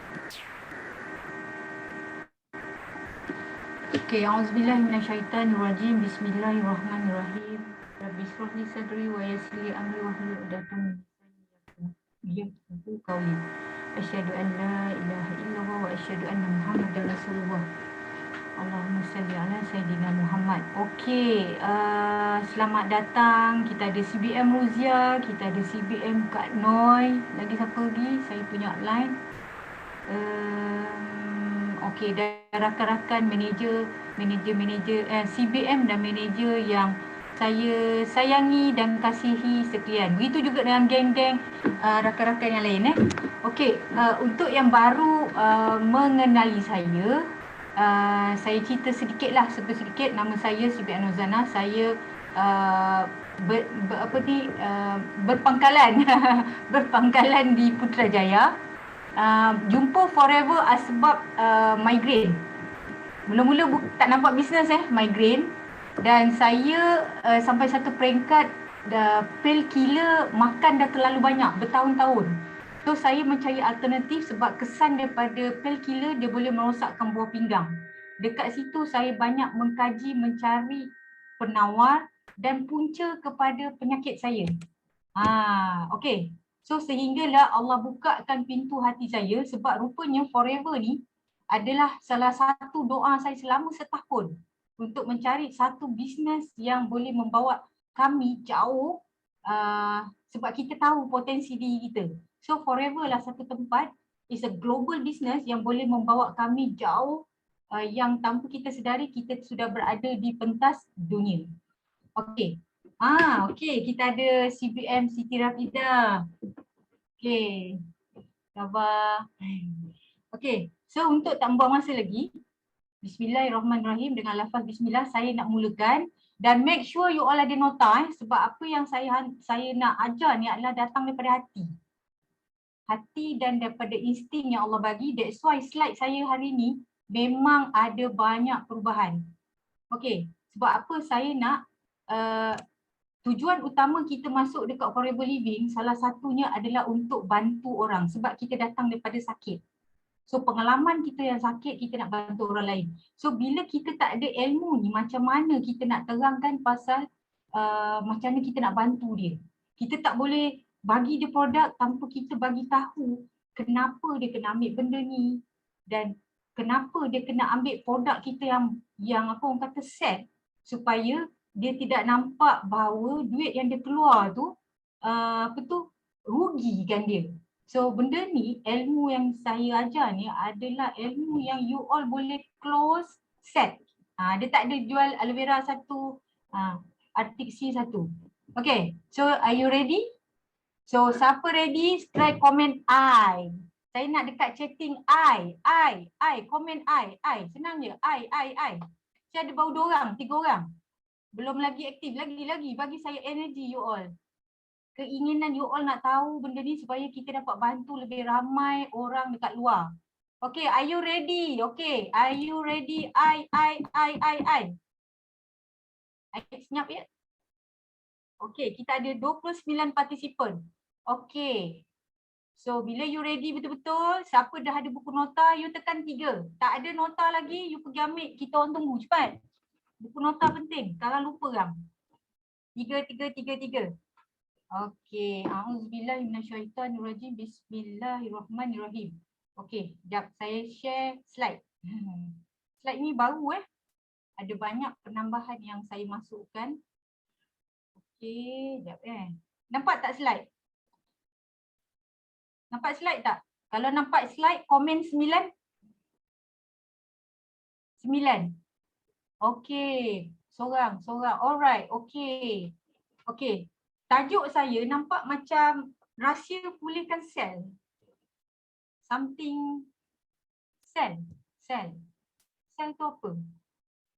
Okay, a'udzubillahi minasyaitanirrajim. Bismillahirrahmanirrahim. Rabbi shrah li sadri wa yassir li amri wahlul 'uqdatam min lisani yafqahu qawli. Asyhadu an la ilaha illallah wa asyhadu anna Muhammadar Rasulullah. Allahumma salli ala Sayyidina Muhammad. Okey, selamat datang. Kita ada CBM Ruzia, kita ada CBM Kak Noi. Lagi siapa lagi? Saya punya line. Okey, dan rakan-rakan manager CBM dan manager yang saya sayangi dan kasihi sekalian. Begitu juga dengan geng-geng rakan-rakan yang lain. Okey, untuk yang baru mengenali saya cerita sedikitlah, sedikit. Nama saya Siti Anuzana. Saya berpangkalan berpangkalan di Putrajaya. Jumpa forever sebab migraine. Mula-mula tak nampak bisnes migraine. Dan saya sampai satu peringkat painkiller makan dah terlalu banyak bertahun-tahun. So saya mencari alternatif sebab kesan daripada painkiller dia boleh merosakkan buah pinggang. Dekat situ saya banyak mengkaji, mencari penawar dan punca kepada penyakit saya. Okey. So sehinggalah Allah bukakan pintu hati saya sebab rupanya forever ni adalah salah satu doa saya selama setahun untuk mencari satu bisnes yang boleh membawa kami jauh sebab kita tahu potensi diri kita. So forever lah satu tempat, is a global business yang boleh membawa kami jauh yang tanpa kita sedari kita sudah berada di pentas dunia. Okey. Okey, kita ada CBM Siti Rafida. Okey. Sabar. Okey, so untuk tak membuang masa lagi, Bismillahirrahmanirrahim, dengan lafaz bismillah saya nak mulakan dan make sure you all ada nota sebab apa yang saya nak ajar ni adalah datang daripada hati. Hati dan daripada insting yang Allah bagi. That's why slide saya hari ni memang ada banyak perubahan. Okey, sebab apa saya nak tujuan utama kita masuk dekat Forever Living salah satunya adalah untuk bantu orang sebab kita datang daripada sakit. So pengalaman kita yang sakit, kita nak bantu orang lain. So bila kita tak ada ilmu ni, macam mana kita nak terangkan pasal macam mana kita nak bantu dia. Kita tak boleh bagi dia produk tanpa kita bagi tahu kenapa dia kena ambil benda ni dan kenapa dia kena ambil produk kita yang apa orang kata set supaya dia tidak nampak bahawa duit yang dia keluar tu rugikan dia. So benda ni, ilmu yang saya ajar ni adalah ilmu yang you all boleh close set. Dia tak ada jual aloe vera satu, artik C satu. Okay, so are you ready? So siapa ready, strike comment I. Saya nak dekat chatting I, comment I. Senang je, I. Saya ada baru 2 orang, 3 orang. Belum lagi aktif, lagi. Bagi saya energy you all. Keinginan you all nak tahu benda ni supaya kita dapat bantu lebih ramai orang dekat luar. Okay, are you ready? Okay, are you ready? I. Senyap ya? Okay, kita ada 29 partisipan. Okay. So, bila you ready betul-betul, siapa dah ada buku nota, you tekan 3. Tak ada nota lagi, you pergi ambil. Kita orang tunggu, cepat. Buku nota penting, kalau lupa kan. 3. Okey, a'udzubillahi minasyaitanirrajim. Bismillahirrahmanirrahim. Okey, jap saya share slide. Slide ni baru Ada banyak penambahan yang saya masukkan. Okey, jap Nampak tak slide? Nampak slide tak? Kalau nampak slide, komen 9. 9. Okey, seorang. Alright, okey. Okey. Tajuk saya nampak macam rahsia pulihkan sel. Something sel. Sel tu apa?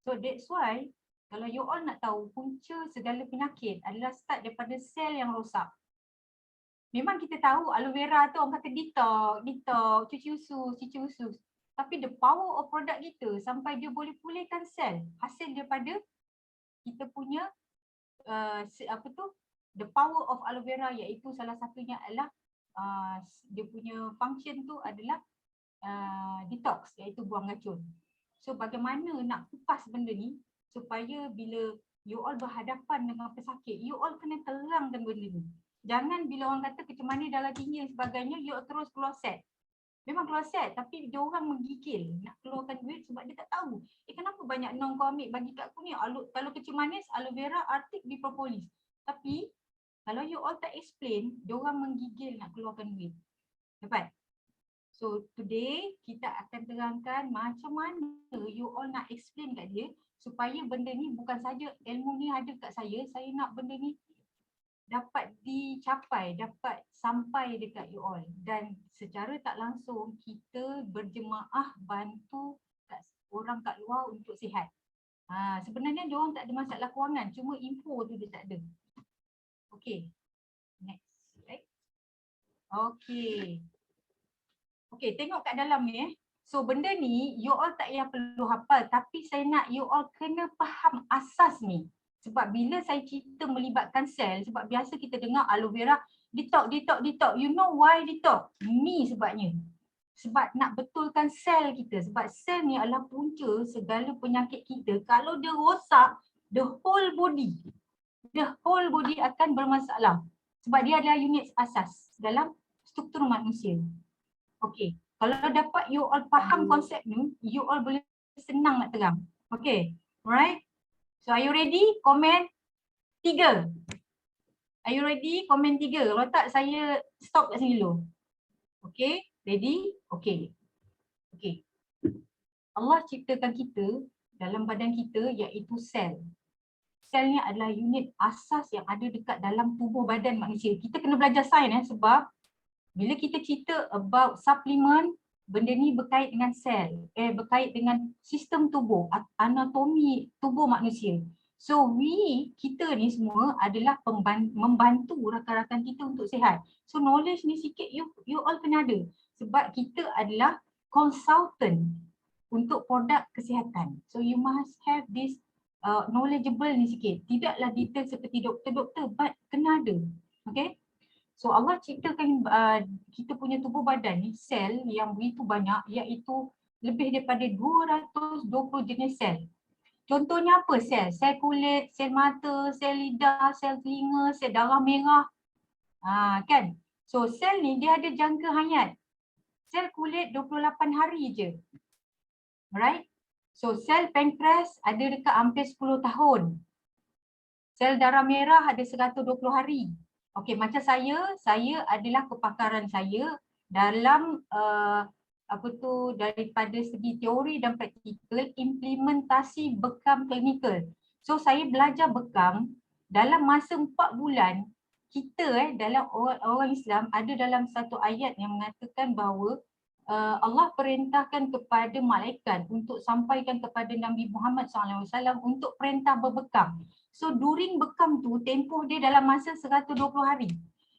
So that's why kalau you all nak tahu punca segala penyakit adalah start daripada sel yang rosak. Memang kita tahu aloe vera tu orang kata detox, cuci usus. Tapi the power of produk kita sampai dia boleh pulihkan sel hasil daripada kita punya the power of aloe vera, iaitu salah satunya adalah dia punya function tu adalah detox, iaitu buang racun. So bagaimana nak kupas benda ni supaya bila you all berhadapan dengan pesakit, you all kena terangkan benda ni. Jangan bila orang kata kecemasan darah tinggi dan sebagainya, you all terus keluar set. Memang keluar set, tapi dia orang menggigil nak keluarkan duit sebab dia tak tahu. Kenapa banyak non kau ambil bagi kat aku ni? Kalau kecil manis, aloe vera, artik, bipropolis. Tapi kalau you all tak explain, dia orang menggigil nak keluarkan duit. Dapat? So today kita akan terangkan macam mana you all nak explain kat dia supaya benda ni bukan saja ilmu ni ada kat saya nak benda ni dapat dicapai, dapat sampai dekat you all. Dan secara tak langsung kita berjemaah bantu orang kat luar untuk sihat. Sebenarnya dia orang tak ada masalah kewangan, cuma info tu dia tak ada. Okay, next. Right? Okay, tengok kat dalam ni So benda ni you all tak payah perlu hafal, tapi saya nak you all kena faham asas ni. Sebab bila saya cerita melibatkan sel, sebab biasa kita dengar aloe vera detox. You know why detox? Ni sebabnya. Sebab nak betulkan sel kita. Sebab sel ni adalah punca segala penyakit kita. Kalau dia rosak, the whole body akan bermasalah. Sebab dia adalah unit asas dalam struktur manusia. Okay, kalau dapat you all faham konsep ni, you all boleh senang nak terang. Okay, alright. So are you ready? Komen 3. Are you ready? Komen 3. Kalau tak saya stop kat sini dulu. Okay, ready? Okay. Allah ciptakan kita dalam badan kita iaitu sel. Sel ni adalah unit asas yang ada dekat dalam tubuh badan manusia. Kita kena belajar sains sebab bila kita cerita about suplemen, benda ni berkait dengan sel, berkait dengan sistem tubuh, anatomi tubuh manusia. So kita ni semua adalah membantu rakan-rakan kita untuk sihat. So knowledge ni sikit you all kena ada. Sebab kita adalah consultant untuk produk kesihatan. So you must have this knowledgeable ni sikit. Tidaklah detail seperti doktor-doktor, but kena ada. Okay? So Allah ciptakan kita punya tubuh badan ni sel yang begitu banyak, iaitu lebih daripada 220 jenis sel. Contohnya apa sel? Sel kulit, sel mata, sel lidah, sel telinga, sel darah merah. Kan? So sel ni dia ada jangka hayat. Sel kulit 28 hari je. Alright? So sel pankreas ada dekat hampir 10 tahun. Sel darah merah ada 120 hari. Okey, macam saya adalah kepakaran saya dalam daripada segi teori dan praktikal implementasi bekam klinikal. So saya belajar bekam dalam masa 4 bulan. Kita dalam orang Islam ada dalam satu ayat yang mengatakan bahawa Allah perintahkan kepada malaikat untuk sampaikan kepada Nabi Muhammad SAW untuk perintah berbekam. So during bekam tu tempoh dia dalam masa 120 hari.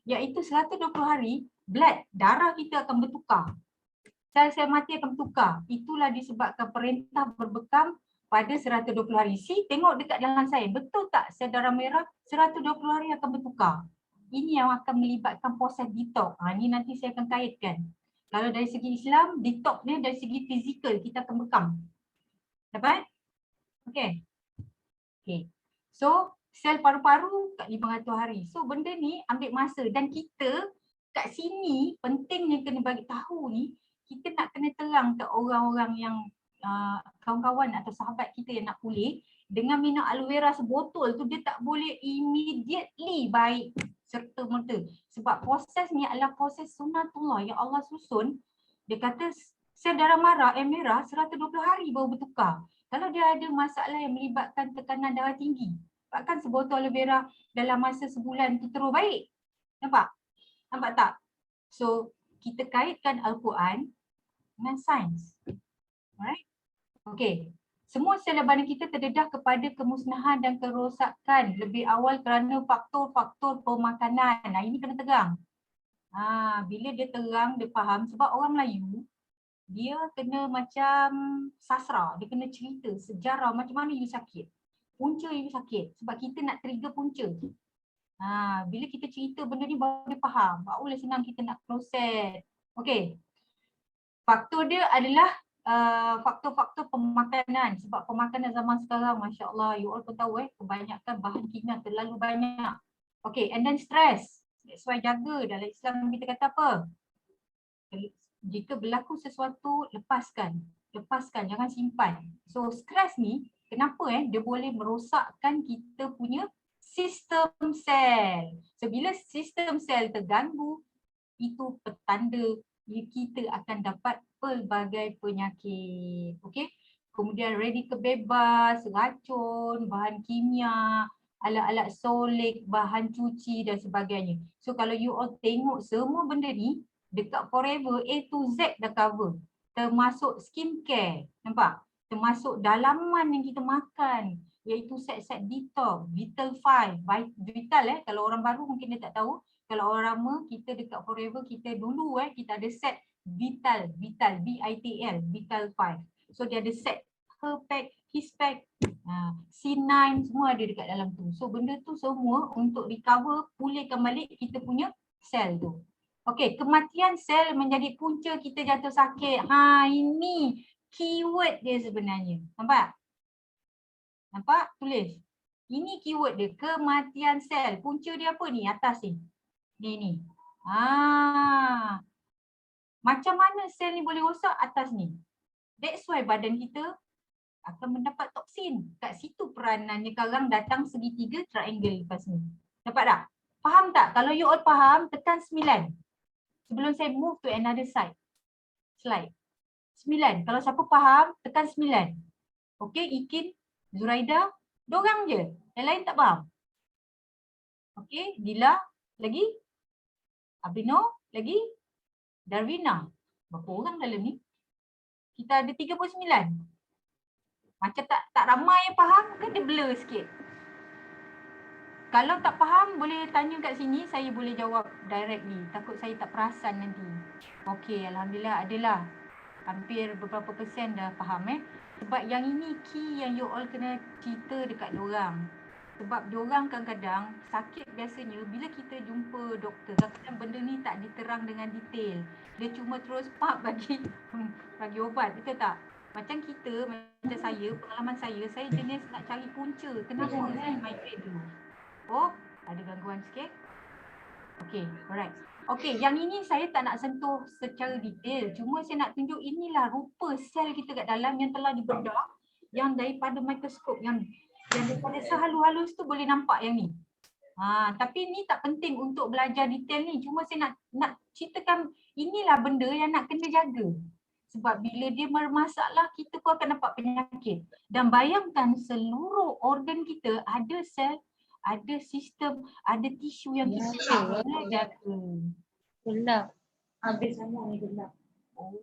Iaitu 120 hari darah kita akan bertukar. Sel-sel mati akan bertukar. Itulah disebabkan perintah berbekam pada 120 hari. Tengok dekat dalam sains. Betul tak sel darah merah 120 hari akan bertukar? Ini yang akan melibatkan proses detox. Ini nanti saya akan kaitkan. Kalau dari segi Islam, detox ni dari segi fizikal kita akan bekam. Dapat? Okay. So, sel paru-paru kat 500 hari. So, benda ni ambil masa dan kita kat sini pentingnya kena bagi tahu ni, kita nak kena terang ke orang-orang yang kawan-kawan atau sahabat kita yang nak pulih dengan minum aloe vera sebotol tu dia tak boleh immediately baik serta merta. Sebab proses ni adalah proses sunatullah yang Allah susun. Dia kata sel darah merah 120 hari baru bertukar. Kalau dia ada masalah yang melibatkan tekanan darah tinggi, bahkan sebotol aloe vera dalam masa sebulan tu terus baik. Nampak? Nampak tak? So, kita kaitkan Al-Quran dengan sains. Alright? Okay. Semua sel badan kita terdedah kepada kemusnahan dan kerosakan lebih awal kerana faktor-faktor pemakanan. Ini kena terang. Bila dia terang, dia faham. Sebab orang Melayu, dia kena macam sastra. Dia kena cerita sejarah macam mana you sakit. Punca you sakit. Sebab kita nak trigger punca. Bila kita cerita benda ni baru dia faham. Barulah senang kita nak proses. Okay. Faktor dia adalah faktor-faktor pemakanan. Sebab pemakanan zaman sekarang, Masya Allah, you all pun tahu kebanyakan bahan kimia terlalu banyak. Okay, and then stress. That's why jaga. Dalam Islam kita kata apa? Jika berlaku sesuatu, lepaskan. Lepaskan, jangan simpan. So stress ni, kenapa dia boleh merosakkan kita punya sistem sel. So bila sistem sel terganggu, itu petanda kita akan dapat pelbagai penyakit. Okey. Kemudian radikal bebas, racun, bahan kimia, alat-alat solik, bahan cuci dan sebagainya. So kalau you all tengok semua benda ni dekat Forever A to Z dah cover. Termasuk skincare, nampak? Termasuk dalaman yang kita makan, iaitu set-set detox, Vital 5, Vital kalau orang baru mungkin dia tak tahu. Kalau orang lama, kita dekat Forever, kita dulu kita ada set Vital, V-I-T-L, Vital 5. So dia ada set her pack, his pack, C9, semua ada dekat dalam tu. So benda tu semua untuk recover, pulihkan balik kita punya sel tu. Okey, kematian sel menjadi punca kita jatuh sakit. Ini keyword dia sebenarnya. Nampak? Nampak? Tulis. Ini keyword dia, kematian sel. Punca dia apa ni? Atas ni. Ni. Macam mana sel ni boleh rosak? Atas ni. That's why badan kita akan mendapat toksin. Kat situ peranannya sekarang datang segitiga triangle lepas ni. Dapat tak? Faham tak? Kalau you all faham, tekan 9. Sebelum saya move to another side. Slide. 9. Kalau siapa faham, tekan 9. Okey, Ikin, Zuraida, dorang je. Yang lain tak faham. Okey, Dila, lagi? Abino, lagi? Darwina. Berapa orang dalam ni? Kita ada 39. Macam tak ramai yang faham ke dia blur sikit? Kalau tak faham boleh tanya kat sini, saya boleh jawab directly. Takut saya tak perasan nanti. Okey, alhamdulillah adalah hampir beberapa persen dah faham Sebab yang ini key yang you all kena cerita dekat diorang. Sebab diorang kadang-kadang sakit biasanya bila kita jumpa doktor, kadang-kadang benda ni tak diterang dengan detail. Dia cuma terus bagi ubat, betul tak? Macam kita, macam saya, pengalaman saya jenis nak cari punca. Kenapa saya migraine dulu? Oh, ada gangguan sikit. Okey, alright. Okey, yang ini saya tak nak sentuh secara detail. Cuma saya nak tunjuk inilah rupa sel kita kat dalam yang telah dibedah. Yang daripada mikroskop, yang daripada sehalus-halus tu boleh nampak yang ni. Tapi ni tak penting untuk belajar detail ni. Cuma saya nak ceritakan inilah benda yang nak kena jaga. Sebab bila dia bermasalah, kita pun akan dapat penyakit. Dan bayangkan seluruh organ kita ada sel, ada sistem, ada tisu yang kita boleh jaga. Gelap. Habis sama ni gelap. Oh,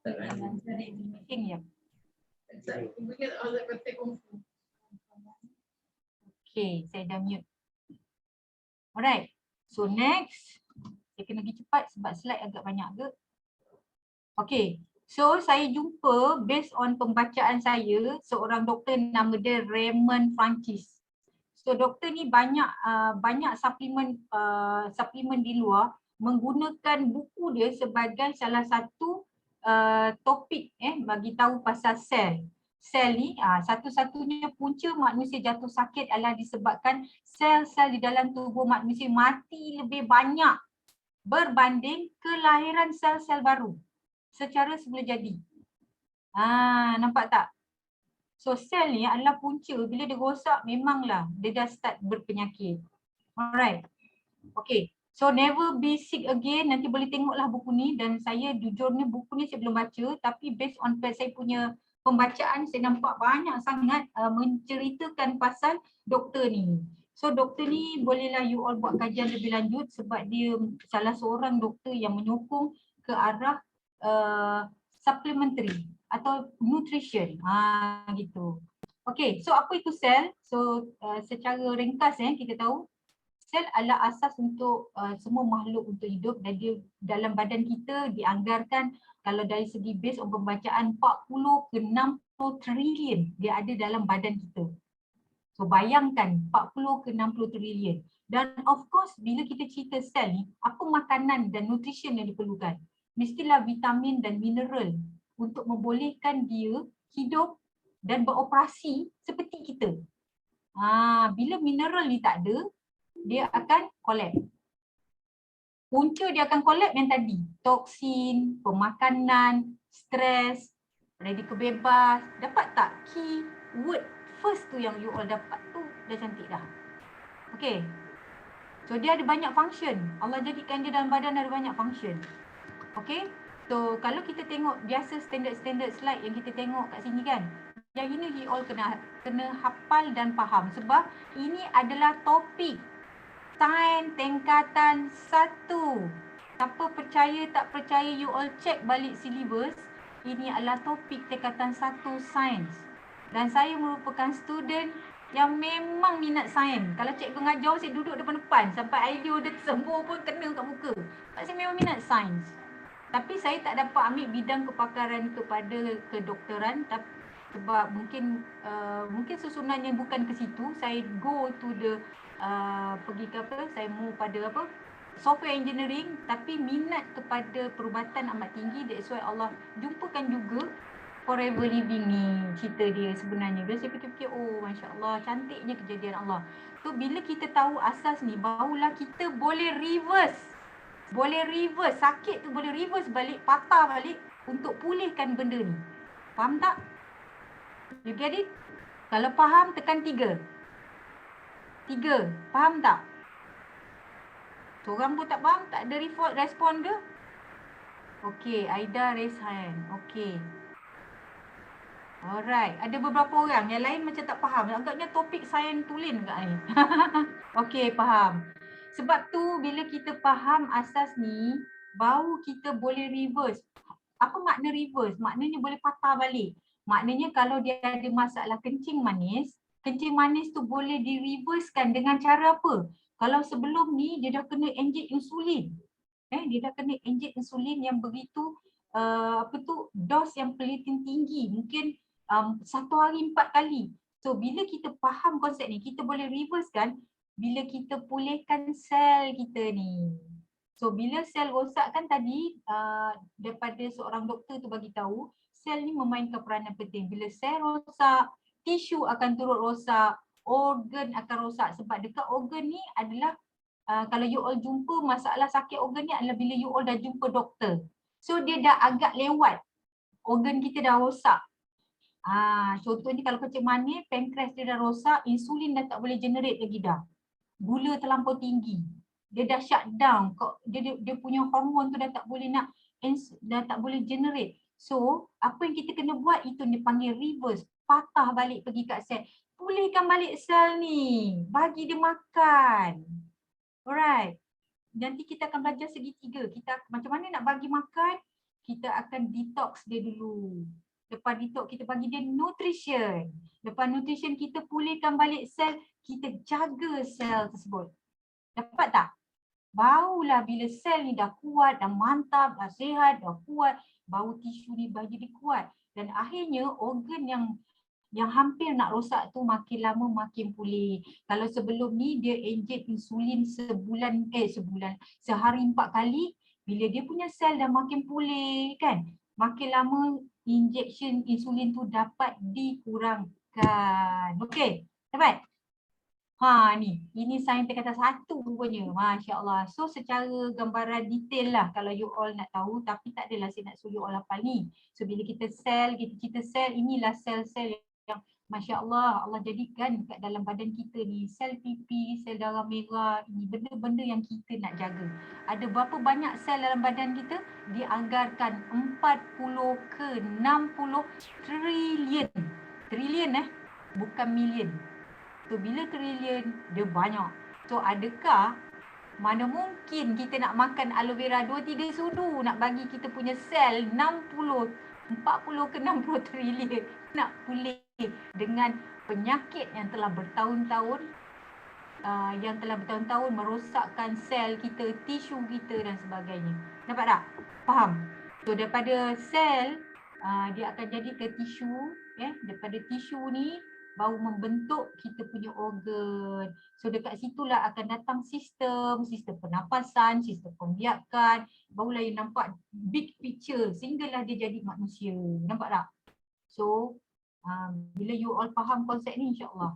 meeting ya. Okay, saya dah mute. Alright, so next. Saya kena pergi cepat sebab slide agak banyak ke. Okay, so saya jumpa based on pembacaan saya, seorang doktor nama dia Raymond Francis. So doktor ni banyak suplemen di luar menggunakan buku dia sebagai salah satu topik bagi tahu pasal sel. Sel ni satu-satunya punca manusia jatuh sakit adalah disebabkan sel-sel di dalam tubuh manusia mati lebih banyak berbanding kelahiran sel-sel baru secara semula jadi. Nampak tak? So sel ni adalah punca, bila dia rosak memanglah dia dah start berpenyakit. Alright. Okay. So never be sick again, nanti boleh tengoklah buku ni dan saya jujurnya buku ni saya belum baca tapi based on saya punya pembacaan saya nampak banyak sangat menceritakan pasal doktor ni. So doktor ni bolehlah you all buat kajian lebih lanjut sebab dia salah seorang doktor yang menyokong ke arah supplementary atau nutrition. Gitu. Okay, so apa itu sel? So secara ringkas kita tahu sel adalah asas untuk semua makhluk untuk hidup dan dia dalam badan kita dianggarkan kalau dari segi base on pembacaan 40 ke 60 trilion dia ada dalam badan kita. So bayangkan 40 ke 60 trilion. Dan of course bila kita cerita sel ni, apa makanan dan nutrition yang diperlukan? mestilah vitamin dan mineral untuk membolehkan dia hidup dan beroperasi seperti kita. Bila mineral ni tak ada, dia akan collapse. Punca dia akan collapse yang tadi, toksin, pemakanan, stres, radikal bebas. Dapat tak key word first tu yang you all dapat tu dah cantik dah. Okay. So dia ada banyak function. Allah jadikan dia dalam badan ada banyak function. Okay. So kalau kita tengok biasa standard slide yang kita tengok kat sini kan. Yang ini you all kena hafal dan faham. Sebab ini adalah topik sains tingkatan 1. Siapa percaya tak percaya you all check balik syllabus. Ini adalah topik tingkatan 1 sains. Dan saya merupakan student yang memang minat sains. Kalau cikgu ngajar saya duduk depan-depan sampai Ailio dia tersembur pun kena kat muka. Sebab saya memang minat sains. Tapi saya tak dapat ambil bidang kepakaran kepada kedoktoran sebab mungkin susunannya bukan ke situ. Saya go to the pergi ke apa? Saya mau pada apa? Software engineering, tapi minat kepada perubatan amat tinggi. That's why Allah jumpakan juga Forever Living ni cerita dia sebenarnya. Dan saya fikir-fikir, oh Masya Allah, cantiknya kejadian Allah. So bila kita tahu asas ni, barulah kita boleh reverse. Sakit tu boleh reverse balik, patah balik untuk pulihkan benda ni. Faham tak? You get it? Kalau faham, tekan 3. Faham tak? Seorang pun tak faham, tak ada respon ke? Okay, Aida raise hand. Okay. Alright, ada beberapa orang. Yang lain macam tak faham. Agaknya topik sains tulen kat ni. Okay, faham. Sebab tu bila kita faham asas ni, baru kita boleh reverse. Apa makna reverse? Maknanya boleh patah balik. Maknanya kalau dia ada masalah kencing manis tu boleh di-reversekan dengan cara apa? Kalau sebelum ni dia dah kena inject insulin. Dia dah kena inject insulin yang begitu dos yang paling tinggi. Mungkin 1 hari 4 kali. So bila kita faham konsep ni, kita boleh reverse kan bila kita pulihkan sel kita ni. So bila sel rosak kan tadi daripada seorang doktor tu bagi tahu, sel ni memainkan peranan penting. Bila sel rosak, tisu akan turut rosak, organ akan rosak. Sebab dekat organ ni adalah kalau you all jumpa masalah sakit organ ni adalah bila you all dah jumpa doktor. So dia dah agak lewat. Organ kita dah rosak. Contohnya kalau kencing manis, pankreas dia dah rosak, insulin dah tak boleh generate lagi dah. Gula terlampau tinggi. Dia dah shut down. Dia punya hormon tu dah tak boleh generate. So, apa yang kita kena buat itu dipanggil reverse. Patah balik pergi kat sel. Pulihkan balik sel ni. Bagi dia makan. Alright. Nanti kita akan belajar segitiga. Macam mana nak bagi makan, kita akan detox dia dulu. Lepas detox kita bagi dia nutrition. Lepas nutrition kita pulihkan balik sel, kita jaga sel tersebut. Dapat tak? Barulah bila sel ni dah kuat, dah mantap, dah sihat, dah kuat, baru tisu ni bagi dia kuat. Dan akhirnya organ yang hampir nak rosak tu makin lama makin pulih. Kalau sebelum ni dia inject insulin sehari 4 kali, bila dia punya sel dah makin pulih kan, makin lama injection insulin tu dapat dikurangkan. Okey, dapat? Ini sains tingkatan 1 rupanya. Masya Allah. So secara gambaran detail lah kalau you all nak tahu, tapi tak adalah saya nak suruh you all hafal ni. So bila kita cerita sel, inilah sel-sel yang Masya Allah, Allah jadikan kat dalam badan kita ni. Sel pipi, sel darah merah, ini benda-benda yang kita nak jaga. Ada berapa banyak sel dalam badan kita? Dianggarkan 40 ke 60 trilion. Trilion bukan million. So bila trilion, dia banyak. So adakah mana mungkin kita nak makan aloe vera 2-3 sudu nak bagi kita punya sel 40 ke 60 trilion nak pulih dengan penyakit yang telah bertahun-tahun merosakkan sel kita, tisu kita dan sebagainya. Dapat tak? Faham? So daripada sel dia akan jadi ke tisu, daripada tisu ni baru membentuk kita punya organ. So dekat situlah akan datang sistem pernafasan, sistem pembiakan, barulah you nampak big picture sehinggalah dia jadi manusia. Nampak tak? So bila you all faham konsep ni, insyaAllah.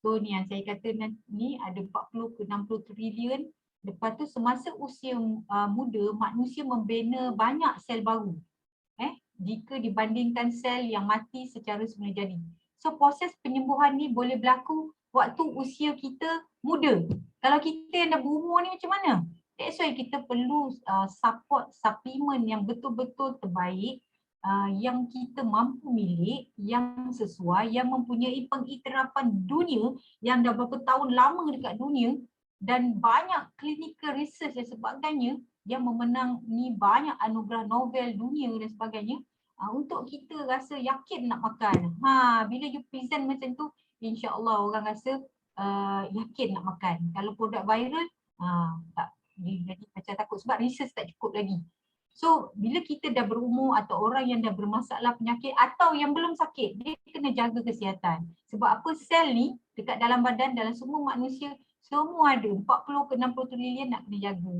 So ni yang saya kata ni ada 40 ke 60 trilion. Lepas tu semasa usia muda, manusia membina banyak sel baru. Jika dibandingkan sel yang mati secara semula jadi. So proses penyembuhan ni boleh berlaku waktu usia kita muda. Kalau kita yang dah berumur ni macam mana? That's why kita perlu support suplemen yang betul-betul terbaik, yang kita mampu milik, yang sesuai, yang mempunyai pengiktirafan dunia, yang dah berapa tahun lama dekat dunia dan banyak clinical research dan sebagainya yang memenangi banyak anugerah Nobel dunia dan sebagainya, untuk kita rasa yakin nak makan. Bila you present macam tu, insya-Allah orang rasa yakin nak makan. Kalau produk viral, tak, dia jadi macam takut sebab research tak cukup lagi. So bila kita dah berumur atau orang yang dah bermasalah penyakit atau yang belum sakit, dia kena jaga kesihatan. Sebab apa, sel ni dekat dalam badan, dalam semua manusia, semua ada 40 ke 60 trilion nak kena jaga.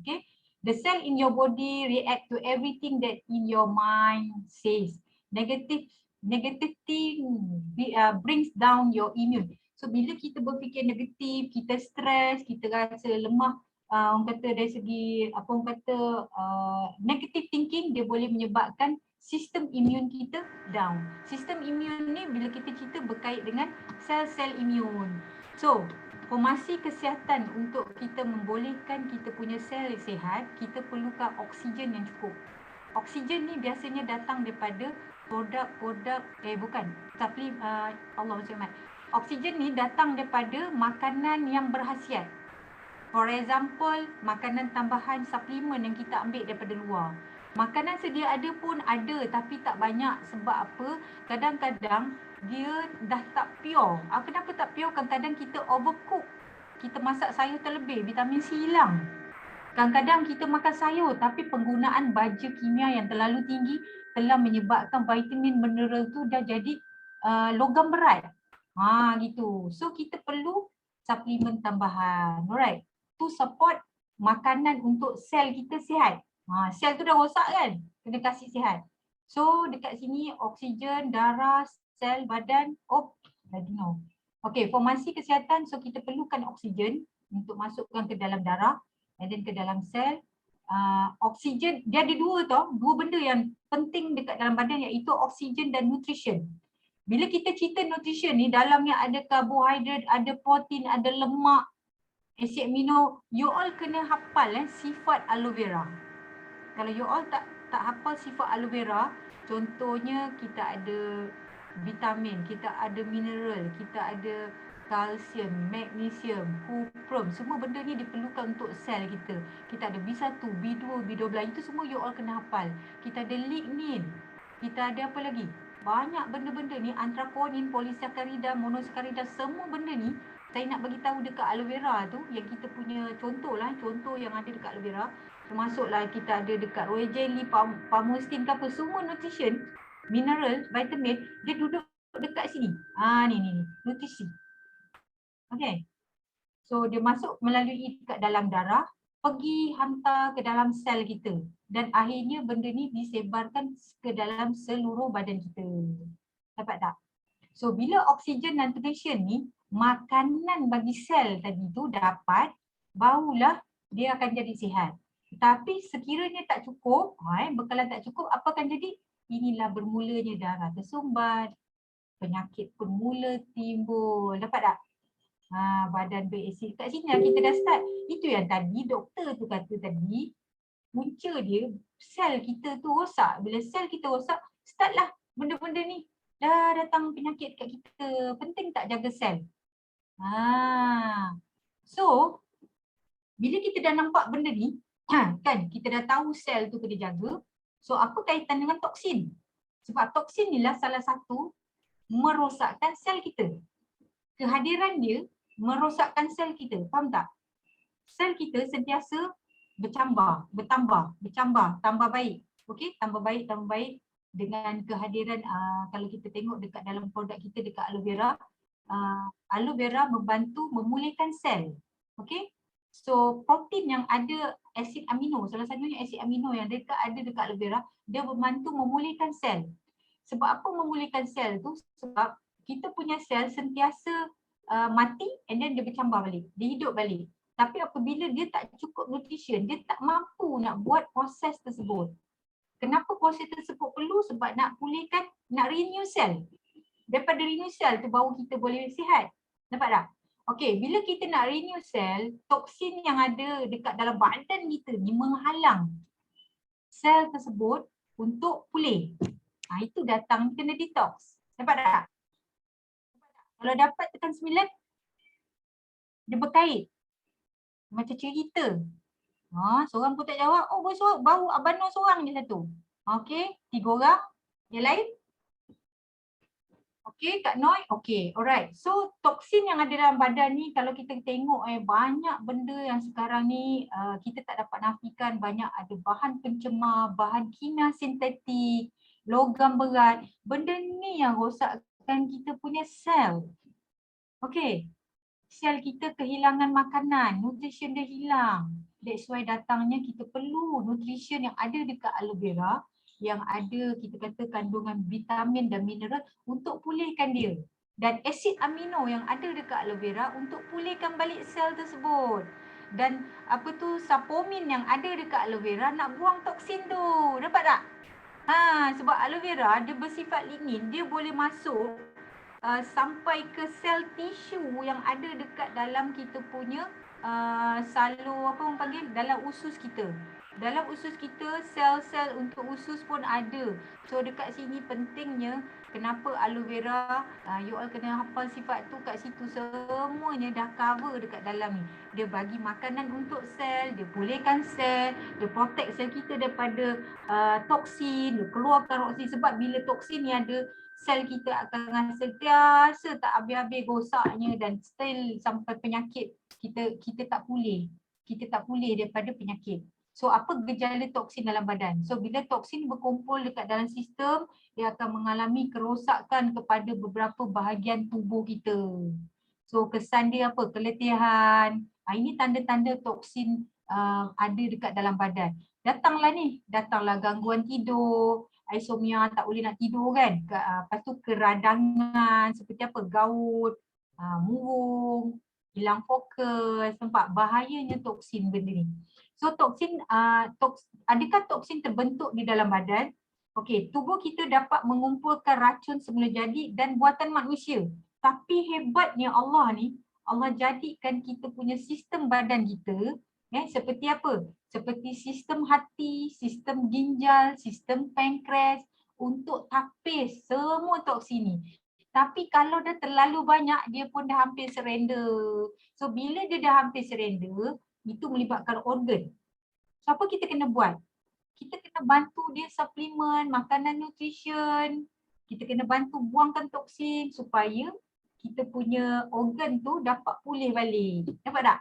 Okay. The cell in your body react to everything that in your mind says. Negative thing brings down your immune. So bila kita berfikir negatif, kita stres, kita rasa lemah, orang kata dari segi apa orang kata negative thinking, dia boleh menyebabkan sistem imun kita down. Sistem imun ni bila kita cerita berkait dengan sel-sel imun. So formasi kesihatan untuk kita membolehkan kita punya sel sihat, kita perlukan oksigen yang cukup. Oksigen ni biasanya datang daripada produk-produk Allah macam mana. Oksigen ni datang daripada makanan yang berkhasiat. For example, makanan tambahan suplemen yang kita ambil daripada luar. Makanan sedia ada pun ada tapi tak banyak. Sebab apa? Kadang-kadang dia dah tak pure. Kenapa tak pure? Kadang-kadang kita overcook. Kita masak sayur terlebih, vitamin C hilang. Kadang-kadang kita makan sayur tapi penggunaan baja kimia yang terlalu tinggi telah menyebabkan vitamin mineral tu dah jadi logam berat. Gitu. So kita perlu suplemen tambahan. Alright. To support makanan untuk sel kita sihat. Sel tu dah rosak kan? Kena kasih sihat. So dekat sini oksigen, darah, sel, badan, Okay, formasi kesihatan, so kita perlukan oksigen untuk masukkan ke dalam darah and then ke dalam sel. Oksigen, dia ada dua benda yang penting dekat dalam badan, iaitu oksigen dan nutrition. Bila kita cerita nutrition ni, dalamnya ada karbohidrat, ada protein, ada lemak, asid amino. You all kena hafal sifat aloe vera. Kalau you all tak hafal sifat aloe vera, contohnya kita ada vitamin, kita ada mineral, kita ada kalsium, magnesium, kuprum. Semua benda ni diperlukan untuk sel kita. Kita ada B1, B2, B12. Itu semua you all kena hafal. Kita ada lignin. Kita ada apa lagi? Banyak benda-benda ni, anthraquinone, polysaccharida, monosaccharida, semua benda ni saya nak bagi tahu dekat aloe vera tu, yang kita punya contoh yang ada dekat aloe vera. Termasuklah kita ada dekat royal jelly, palmostin ke apa, semua nutrition, mineral, vitamin, dia duduk dekat sini. Ni nutrisi. Okay. So dia masuk melalui dekat dalam darah, pergi hantar ke dalam sel kita, dan akhirnya benda ni disebarkan ke dalam seluruh badan kita. Dapat tak? So bila oksigen dan nutrition ni, makanan bagi sel tadi tu dapat, barulah dia akan jadi sihat. Tapi sekiranya tak cukup, bekalan tak cukup, apa akan jadi? Inilah bermulanya darah tersumbat, penyakit pun mula timbul. Dapat tak? Badan berasid. Kat sini kita dah start. Itu yang tadi doktor tu kata tadi, punca dia sel kita tu rosak. Bila sel kita rosak, startlah benda-benda ni. Dah datang penyakit kat kita. Penting tak jaga sel? So, bila kita dah nampak benda ni, kan kita dah tahu sel tu kena jaga. So, apa kaitan dengan toksin? Sebab toksin ni lah salah satu merosakkan sel kita. Kehadiran dia merosakkan sel kita. Faham tak? Sel kita sentiasa bertambah, tambah baik. Okey, tambah baik. dengan kehadiran kalau kita tengok dekat dalam produk kita dekat aloe vera membantu memulihkan sel. Okey. So protein yang ada asid amino, salah satunya asid amino yang ada dekat aloe vera, dia membantu memulihkan sel. Sebab apa memulihkan sel tu? Sebab kita punya sel sentiasa mati and then dia bercambah balik, dia hidup balik. Tapi apabila dia tak cukup nutrition, dia tak mampu nak buat proses tersebut. Kenapa proses tersebut perlu? Sebab nak pulihkan, nak renew sel. Daripada renew sel tu baru kita boleh sihat. Nampak tak? Okey, bila kita nak renew sel, toksin yang ada dekat dalam badan kita ni menghalang sel tersebut untuk pulih. Itu datang kena detox. Nampak tak? Kalau dapat tekan 9, dia berkait. Macam cerita. Seorang pun tak jawab. Oh, baru Abang Nur seorang je satu. Okey, 3 orang. Yang lain? Okey, Kak Noi. Okey, alright. So, toksin yang ada dalam badan ni kalau kita tengok banyak benda yang sekarang ni kita tak dapat nafikan. Banyak ada bahan pencemar, bahan kimia sintetik, logam berat. Benda ni yang rosakkan kita punya sel. Okey. Sel kita kehilangan makanan, nutrition dia hilang. That's why datangnya kita perlu nutrition yang ada dekat aloe vera, yang ada kita kata kandungan vitamin dan mineral untuk pulihkan dia. Dan asid amino yang ada dekat aloe vera untuk pulihkan balik sel tersebut. Dan saponin yang ada dekat aloe vera nak buang toksin tu. Dapat tak? Sebab aloe vera dia bersifat lignin, dia boleh masuk sampai ke sel tisu yang ada dekat dalam kita punya dalam usus kita. Dalam usus kita, sel-sel untuk usus pun ada. So dekat sini pentingnya kenapa aloe vera, you all kena hafal sifat tu kat situ, semuanya dah cover dekat dalam ni. Dia bagi makanan untuk sel, dia pulihkan sel, dia protect sel kita daripada toksin, dia keluarkan toksin. Sebab bila toksin ni ada, sel kita akan sentiasa tak habis-habis rosaknya dan still sampai penyakit kita tak pulih. Kita tak pulih daripada penyakit. So apa gejala toksin dalam badan? So bila toksin berkumpul dekat dalam sistem, dia akan mengalami kerosakan kepada beberapa bahagian tubuh kita. So kesan dia apa? Keletihan. Ini tanda-tanda toksin ada dekat dalam badan. Datanglah gangguan tidur, anosmia, tak boleh nak tidur kan. Lepas tu keradangan seperti apa? Gaut, murung, hilang fokus. Nampak bahayanya toksin benda ni. So toksin, adakah toksin terbentuk di dalam badan? Okey, tubuh kita dapat mengumpulkan racun semula jadi dan buatan manusia. Tapi hebatnya Allah ni, Allah jadikan kita punya sistem badan kita seperti apa? Seperti sistem hati, sistem ginjal, sistem pankreas untuk tapis semua toksin ni. Tapi kalau dah terlalu banyak, dia pun dah hampir surrender. So bila dia dah hampir surrender, itu melibatkan organ. So apa kita kena buat? Kita kena bantu dia suplemen, makanan nutrition. Kita kena bantu buangkan toksin supaya kita punya organ tu dapat pulih balik. Dapat tak?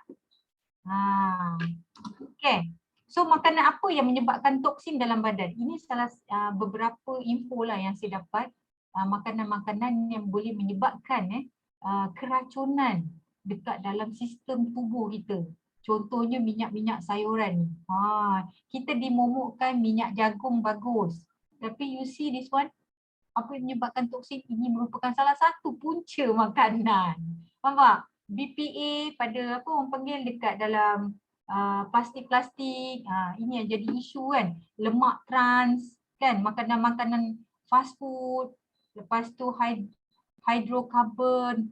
Okay. So makanan apa yang menyebabkan toksin dalam badan? Ini salah beberapa info lah yang saya dapat. Makanan-makanan yang boleh menyebabkan keracunan dekat dalam sistem tubuh kita. Contohnya minyak-minyak sayuran ni. Kita dimomokkan minyak jagung bagus. Tapi you see this one, apa yang menyebabkan toksin? Ini merupakan salah satu punca makanan. Faham tak? BPA pada apa orang panggil dekat dalam plastik-plastik. Ini yang jadi isu kan. Lemak trans kan, makanan-makanan fast food. Lepas tu hydrocarbon,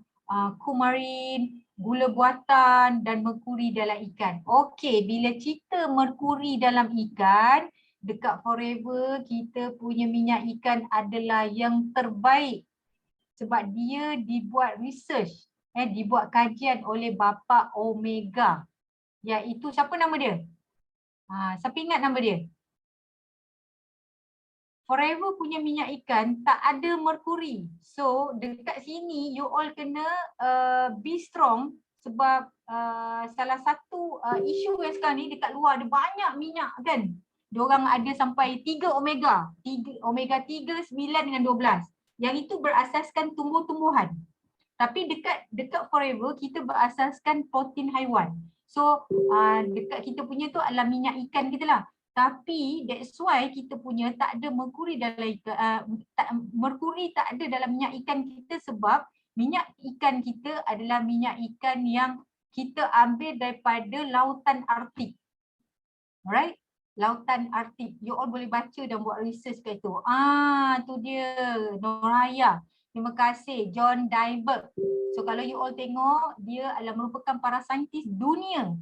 kumarin, gula buatan dan merkuri dalam ikan. Okey, bila cerita merkuri dalam ikan, dekat Forever kita punya minyak ikan adalah yang terbaik. Sebab dia dibuat research, dibuat kajian oleh bapa Omega. Iaitu siapa nama dia? Siapa ingat nama dia? Forever punya minyak ikan tak ada merkuri. So dekat sini you all kena be strong sebab salah satu isu yang sekarang ni dekat luar ada banyak minyak kan. Diorang ada sampai 3 omega. 3, omega 3, 9 dengan 12. Yang itu berasaskan tumbuh-tumbuhan. Tapi dekat Forever kita berasaskan protein haiwan. So dekat kita punya tu adalah minyak ikan kita lah. Tapi that's why kita punya tak ada merkuri dalam merkuri tak ada dalam minyak ikan kita sebab minyak ikan kita adalah minyak ikan yang kita ambil daripada lautan Arktik. Alright? Lautan Arktik. You all boleh baca dan buat research kat itu. Tu dia Noraya. Terima kasih John Daiberg. So kalau you all tengok, dia adalah merupakan para saintis dunia.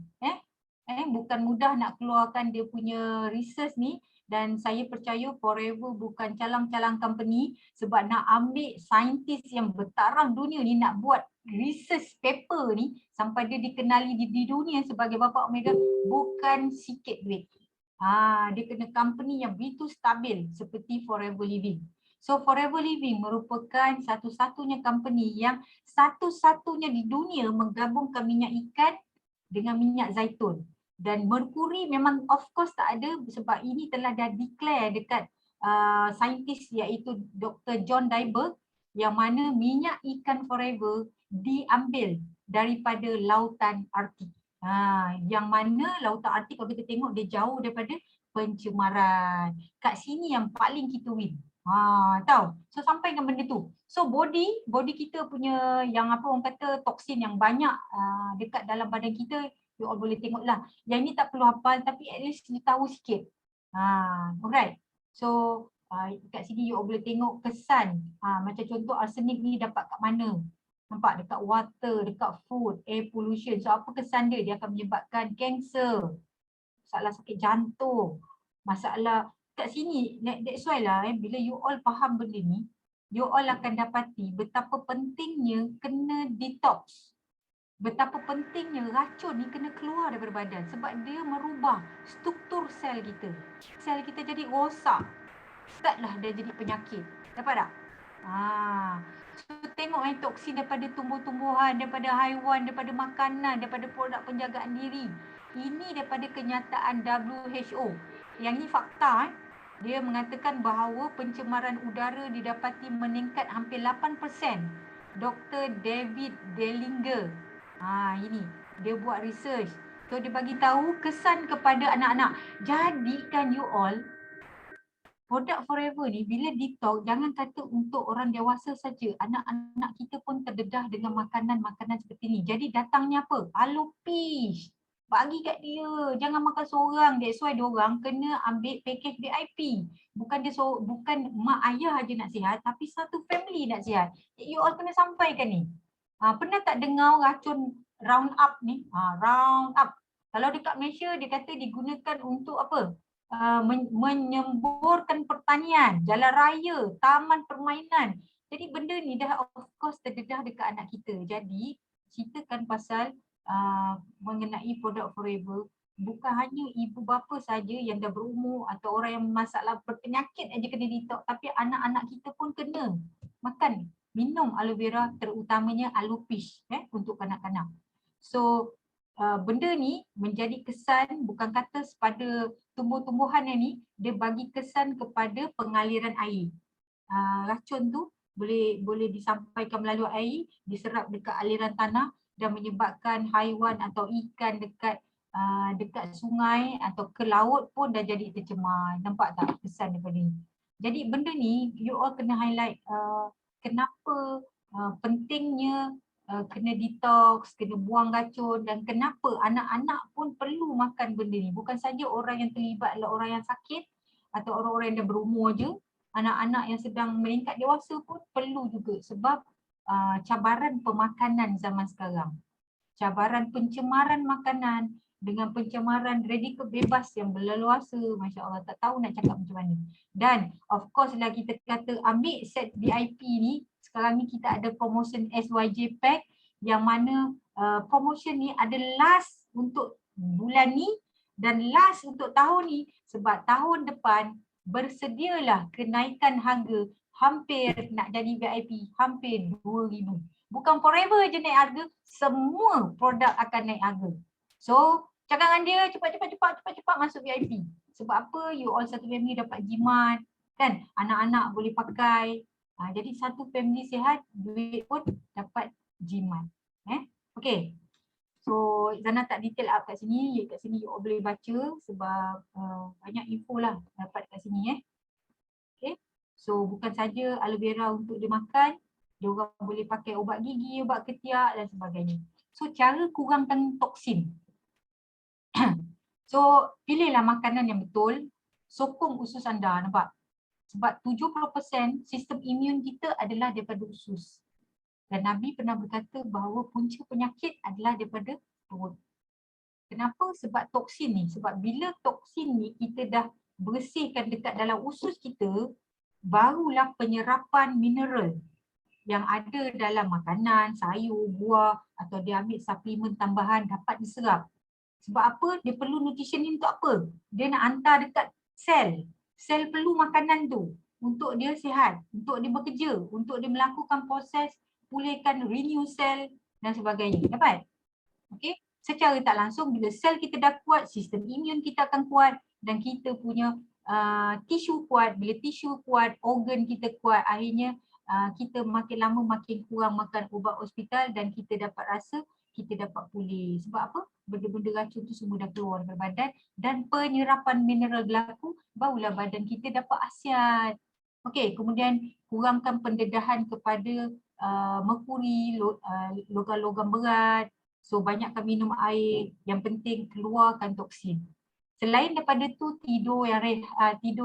Bukan mudah nak keluarkan dia punya research ni. Dan saya percaya Forever bukan calang-calang company sebab nak ambil saintis yang bertaraf dunia ni nak buat research paper ni sampai dia dikenali di dunia sebagai bapa omega bukan sikit duit. Dia kena company yang begitu stabil seperti Forever Living. So Forever Living merupakan satu-satunya company yang satu-satunya di dunia menggabungkan minyak ikan dengan minyak zaitun. Dan merkuri memang of course tak ada sebab ini telah dah declare dekat saintis iaitu Dr. John Daiberg yang mana minyak ikan Forever diambil daripada lautan Arktik. Yang mana lautan Arktik kalau kita tengok dia jauh daripada pencemaran. Kat sini yang paling kita win. Tahu. So sampai dengan benda tu. So body kita punya yang apa orang kata toksin yang banyak dekat dalam badan kita, you all boleh tengok lah. Yang ni tak perlu hafal tapi at least you tahu sikit. Alright. So kat sini you all boleh tengok kesan. Macam contoh arsenik ni dapat kat mana? Nampak dekat water, dekat food, air pollution. So apa kesan dia? Dia akan menyebabkan kanser, masalah sakit jantung, masalah kat sini. That's why lah bila you all faham benda ni, you all akan dapati betapa pentingnya kena detox. Betapa pentingnya racun ni kena keluar daripada badan sebab dia merubah struktur sel kita. Sel kita jadi rosak. Startlah dia jadi penyakit. Dapat tak? So tengok toksin daripada tumbuh-tumbuhan, daripada haiwan, daripada makanan, daripada produk penjagaan diri. Ini daripada kenyataan WHO. Yang ni fakta. Dia mengatakan bahawa pencemaran udara didapati meningkat hampir 8%. Dr. David Dellinger. Ini dia buat research. So dia bagi tahu kesan kepada anak-anak. Jadi kan you all, produk Forever ni bila detox jangan kata untuk orang dewasa saja. Anak-anak kita pun terdedah dengan makanan-makanan seperti ni. Jadi datangnya apa? Alopecia. Bagi kat dia. Jangan makan seorang. That's why diorang kena ambil package VIP. Bukan mak ayah aja nak sihat tapi satu family nak sihat. You all kena sampaikan ni. Pernah tak dengar racun Roundup ni? Roundup. Kalau dekat Malaysia dia kata digunakan untuk apa? Menyemburkan pertanian, jalan raya, taman permainan. Jadi benda ni dah of course terdedah dekat anak kita. Jadi ceritakan pasal mengenai produk Forever, bukan hanya ibu bapa saja yang dah berumur atau orang yang masalah berpenyakit aja kena detox, tapi anak-anak kita pun kena makan, minum aloe vera, terutamanya alopecia untuk kanak-kanak. So benda ni menjadi kesan bukan kata pada tumbuh-tumbuhan yang ni, dia bagi kesan kepada pengaliran air. Racun tu boleh disampaikan melalui air, diserap dekat aliran tanah dan menyebabkan haiwan atau ikan dekat sungai atau ke laut pun dah jadi tercemar. Nampak tak kesan daripada ni? Jadi benda ni you all kena highlight kenapa pentingnya kena detox, kena buang racun dan kenapa anak-anak pun perlu makan benda ni. Bukan saja orang yang terlibat adalah orang yang sakit atau orang-orang yang dah berumur je. Anak-anak yang sedang meningkat dewasa pun perlu juga sebab cabaran pemakanan zaman sekarang. Cabaran pencemaran makanan dengan pencemaran radikal bebas yang berleluasa. Masya Allah, tak tahu nak cakap macam mana. Dan of course lah kita kata ambil set VIP ni. Sekarang ni kita ada promotion SYJ Pack yang mana promotion ni ada last untuk bulan ni dan last untuk tahun ni sebab tahun depan bersedialah kenaikan harga hampir nak jadi VIP hampir 2,000. Bukan Forever je naik harga, semua produk akan naik harga. So Cakap dengan dia cepat masuk VIP. Sebab apa? You all satu family dapat jimat kan? Anak-anak boleh pakai. Jadi satu family sihat, duit pun dapat jimat. Okay. So Zana tak detail up kat sini. Kat sini you all boleh baca sebab banyak info lah dapat kat sini. Okay. So bukan saja aloe vera untuk dia makan, dia orang boleh pakai ubat gigi, ubat ketiak dan sebagainya. So cara kurangkan toksin. So pilihlah makanan yang betul, sokong usus anda, nampak? Sebab 70% sistem imun kita adalah daripada usus. Dan Nabi pernah berkata bahawa punca penyakit adalah daripada perut. Kenapa? Sebab toksin ni. Sebab bila toksin ni kita dah bersihkan dekat dalam usus kita, barulah penyerapan mineral yang ada dalam makanan, sayur, buah atau dia ambil suplemen tambahan dapat diserap. Sebab apa? Dia perlu nutrition ni untuk apa? Dia nak hantar dekat sel. Sel perlu makanan tu untuk dia sihat, untuk dia bekerja, untuk dia melakukan proses pulihkan renew sel dan sebagainya. Dapat? Okey? Secara tak langsung bila sel kita dah kuat, sistem imun kita akan kuat dan kita punya tisu kuat. Bila tisu kuat, organ kita kuat, akhirnya kita makin lama makin kurang makan ubat hospital dan kita dapat rasa kita dapat pulih. Sebab apa? Benda-benda racun tu semua dah keluar dari badan dan penyerapan mineral berlaku, barulah badan kita dapat khasiat. Okey, kemudian kurangkan pendedahan kepada merkuri, logam-logam berat. So banyakkan minum air, yang penting keluarkan toksin. Selain daripada tu tidur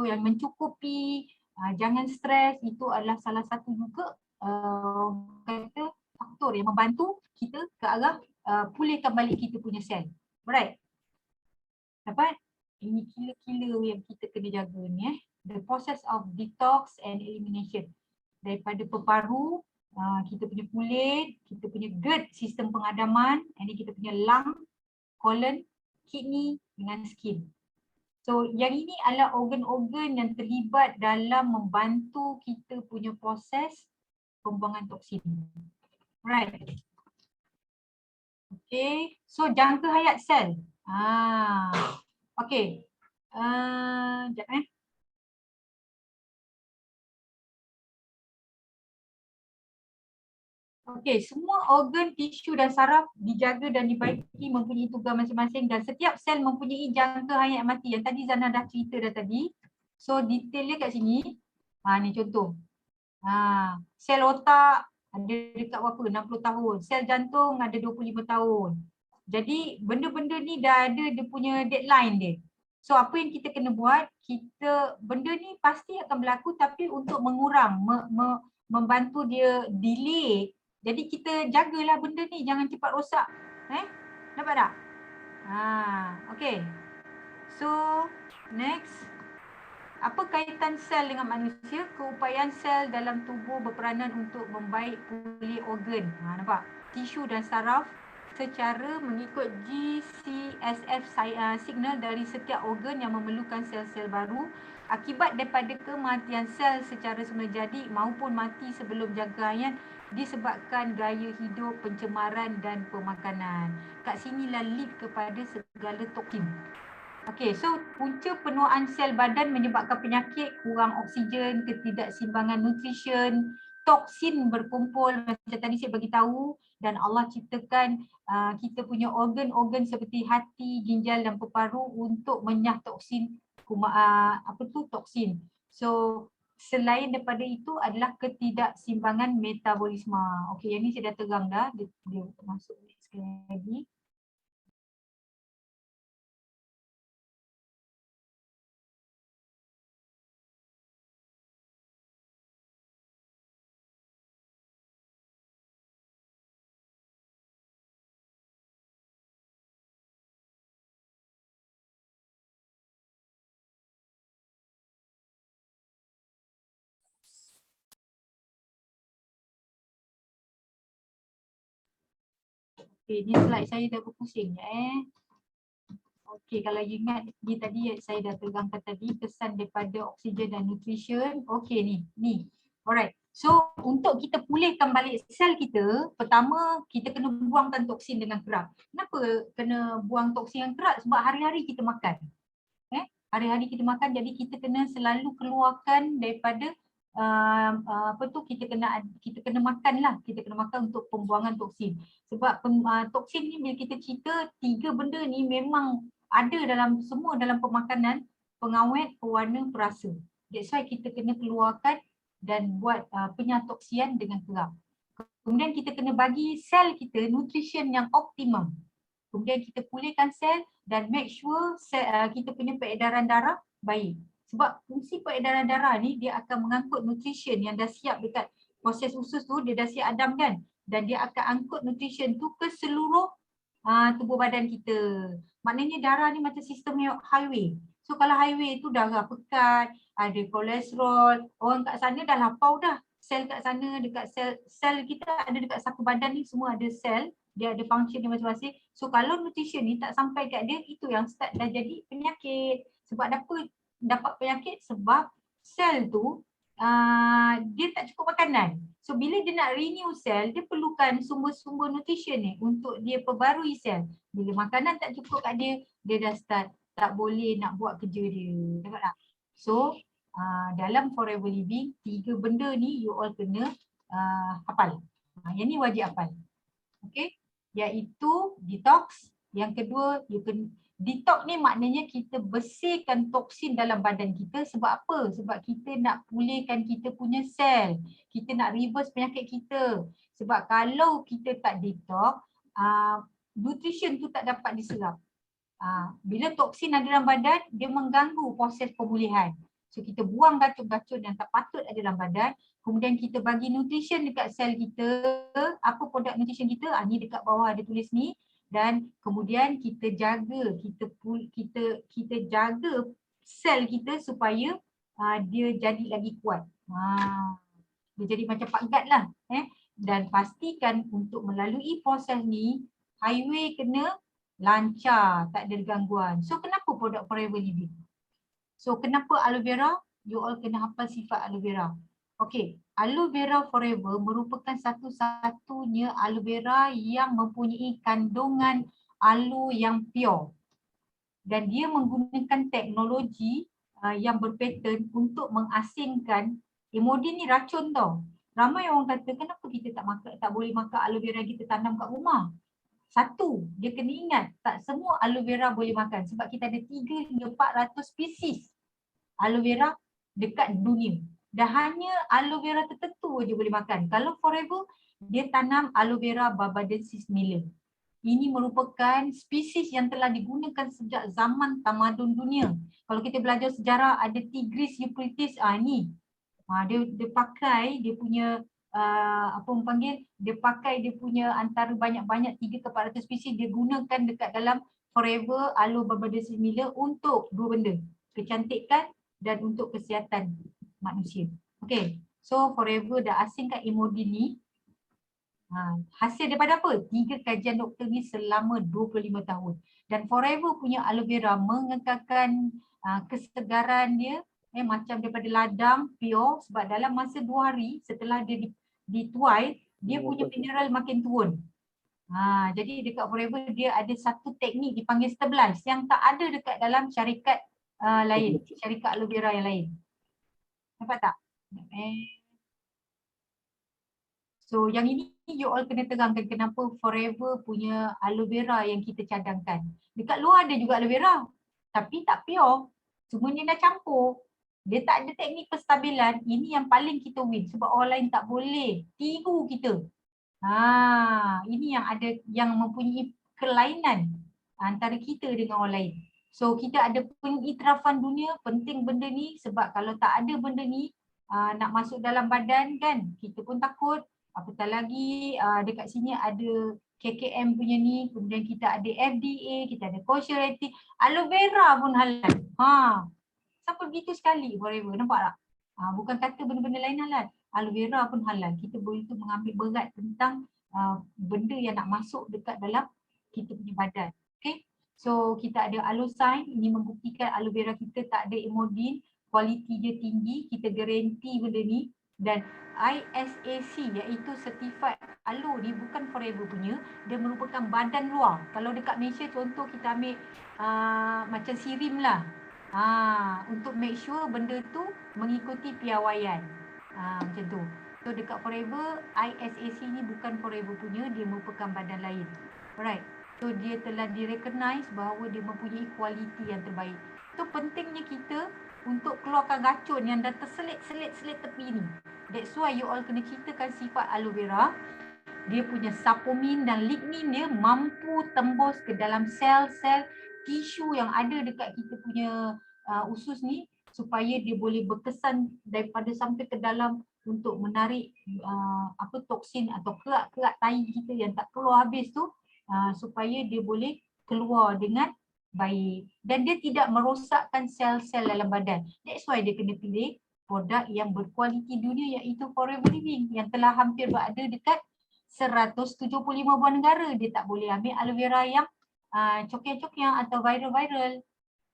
yang mencukupi, jangan stres, itu adalah salah satu juga kata faktor yang membantu kita ke arah pulihkan balik kita punya sel. Alright. Dapat? Ini killer-killer yang kita kena jaga ni. The process of detox and elimination. Daripada peparu, kita punya kulit, kita punya GERD, sistem pengadaman, ini kita punya lung, colon, kidney dengan skin. So yang ini adalah organ-organ yang terlibat dalam membantu kita punya proses pembuangan toksin. Right. Okay. So jangka hayat sel. Okay. Sekejap Okey, semua organ, tisu dan saraf dijaga dan dibaiki mempunyai tugas masing-masing dan setiap sel mempunyai jangka hayat mati yang tadi Zana dah cerita dah tadi. So detailnya kat sini. Ni contoh. Sel otak ada dekat berapa? 60 tahun. Sel jantung ada 25 tahun. Jadi benda-benda ni dah ada dia punya deadline dia. So apa yang kita kena buat? Benda ni pasti akan berlaku tapi untuk mengurang, membantu dia delay. Jadi kita jagalah benda ni jangan cepat rosak. Dapat tak? Okay. So next. Apa kaitan sel dengan manusia? Keupayaan sel dalam tubuh berperanan untuk membaik pulih organ. Nampak? Tisu dan saraf secara mengikut GCSF signal dari setiap organ yang memerlukan sel-sel baru akibat daripada kematian sel secara semula jadi maupun mati sebelum jangka hayat disebabkan gaya hidup, pencemaran dan pemakanan. Kat sinilah lead kepada segala toksin. Okey, so punca penuaan sel badan menyebabkan penyakit, kurang oksigen, ketidakseimbangan nutrition, toksin berkumpul macam tadi saya bagi tahu dan Allah ciptakan kita punya organ-organ seperti hati, ginjal dan peparu untuk menyah toksin toksin. So selain daripada itu adalah ketidakseimbangan metabolisme. Okey, yang ni saya dah terang dah, dia masuk sekali lagi. Okay, ni slide saya dah berpusing Okey, kalau ingat ni tadi saya dah terangkan tadi kesan daripada oksigen dan nutrition. Okey ni. Alright. So untuk kita pulihkan balik sel kita, pertama kita kena buangkan toksin dengan kerap. Kenapa kena buang toksin yang kerap? Sebab hari-hari kita makan. Hari-hari kita makan, jadi kita kena selalu keluarkan daripada kita kena makan lah, kita kena makan untuk pembuangan toksin. Sebab toksin ni bila kita cerita, 3 benda ni memang ada semua dalam pemakanan, pengawet, pewarna, perasa. That's why kita kena keluarkan dan buat penyatoksian dengan kerap. Kemudian kita kena bagi sel kita nutrition yang optimum. Kemudian kita pulihkan sel dan make sure kita punya peredaran darah baik. Sebab fungsi peredaran darah ni dia akan mengangkut nutrition yang dah siap dekat proses usus tu, dia dah siap Adam kan. Dan dia akan angkut nutrition tu ke seluruh tubuh badan kita. Maknanya darah ni macam sistem highway. So kalau highway tu darah pekat, ada kolesterol, orang kat sana dah lapau dah. Sel kat sana, dekat sel kita ada dekat satu badan ni semua ada sel, dia ada function dia masing-masing. So kalau nutrition ni tak sampai kat dia, itu yang start dah jadi penyakit. Sebab apa dapat penyakit? Sebab sel tu dia tak cukup makanan. So bila dia nak renew sel, dia perlukan sumber-sumber nutrition ni untuk dia perbarui sel. Bila makanan tak cukup kat dia, dia dah start tak boleh nak buat kerja dia. Nampak tak? So dalam Forever Living, 3 benda ni you all kena hafal. Yang ni wajib hafal. Okay? Iaitu detox. Yang kedua, detox ni maknanya kita bersihkan toksin dalam badan kita. Sebab apa? Sebab kita nak pulihkan kita punya sel. Kita nak reverse penyakit kita. Sebab kalau kita tak detox, nutrition tu tak dapat diserap. Bila toksin ada dalam badan, dia mengganggu proses pemulihan. So kita buang racun-racun yang tak patut ada dalam badan. Kemudian kita bagi nutrition dekat sel kita. Apa produk nutrition kita? Ni dekat bawah ada tulis ni. Dan kemudian kita jaga, kita jaga sel kita supaya dia jadi lagi kuat. Dia jadi macam Pak Gad lah. Dan pastikan untuk melalui proses ni, highway kena lancar, tak ada gangguan. So kenapa produk Forever Living? So kenapa aloe vera? You all kena hafal sifat aloe vera. Okay, aloe vera Forever merupakan satu-satunya aloe vera yang mempunyai kandungan aloe yang pure. Dan dia menggunakan teknologi yang berpaten untuk mengasingkan. Imodin ni racun tau. Ramai orang kata kenapa kita tak boleh makan aloe vera kita tanam kat rumah? Satu, dia kena ingat tak semua aloe vera boleh makan sebab kita ada 3 hingga 400 spesies aloe vera dekat dunia. Dan hanya aloe vera tertentu je boleh makan. Kalau Forever, dia tanam aloe vera barbadensis Miller. Ini merupakan spesies yang telah digunakan sejak zaman tamadun dunia. Kalau kita belajar sejarah, ada Tigris euphrates, ni. Dia pakai, dia punya dia pakai dia punya antara banyak-banyak 3 ke 400 spesies, dia gunakan dekat dalam Forever aloe barbadensis Miller untuk 2 benda, kecantikan dan untuk kesihatan manusia. Okay, so Forever dah asingkan Imodin ni. Hasil daripada apa? 3 kajian doktor ni selama 25 tahun. Dan Forever punya aloe vera mengekalkan kesegaran dia macam daripada ladang pure, sebab dalam masa 2 hari setelah dia dituai, dia punya mineral makin turun. Jadi dekat Forever dia ada satu teknik dipanggil stabilize yang tak ada dekat dalam syarikat lain, syarikat aloe vera yang lain. Nampak tak? So yang ini you all kena terangkan kenapa Forever punya aloe vera yang kita cadangkan. Dekat luar ada juga aloe vera, tapi tak pure. Semuanya dah campur. Dia tak ada teknik penstabilan. Ini yang paling kita win sebab orang lain tak boleh tiru kita. Ini yang ada, yang mempunyai kelainan antara kita dengan orang lain. So kita ada pengiktirafan dunia, penting benda ni sebab kalau tak ada benda ni nak masuk dalam badan kan, kita pun takut. Apatah lagi dekat sini ada KKM punya ni, kemudian kita ada FDA, kita ada kosher rating, aloe vera pun halal. Sampai begitu sekali Forever, nampak tak? Bukan kata benda-benda lain halal, aloe vera pun halal. Kita boleh tu mengambil berat tentang benda yang nak masuk dekat dalam kita punya badan. Okay, so kita ada Alosign, ini membuktikan aloe vera kita tak ada Imodin, kualiti dia tinggi, kita garanti benda ni. Dan ISAC iaitu Certified Aloe ni bukan forever punya, dia merupakan badan luar. Kalau dekat Malaysia contoh kita ambil macam Sirim lah. Untuk make sure benda tu mengikuti piawaian. Macam tu. So dekat forever, ISAC ni bukan forever punya, dia merupakan badan lain. Alright. So dia telah direcognize bahawa dia mempunyai kualiti yang terbaik. So pentingnya kita untuk keluarkan racun yang dah terselit-selit tepi ni. That's why you all kena ceritakan sifat aloe vera. Dia punya saponin dan lignin dia mampu tembus ke dalam sel-sel tisu yang ada dekat kita punya usus ni supaya dia boleh berkesan daripada sampai ke dalam untuk menarik toksin atau kerak-kerak tai kita yang tak keluar habis tu supaya dia boleh keluar dengan baik dan dia tidak merosakkan sel-sel dalam badan. That's why dia kena pilih produk yang berkualiti dunia iaitu Forever Living yang telah hampir berada dekat 175 buah negara. Dia tak boleh ambil aloe vera yang cokian-cokian atau viral-viral.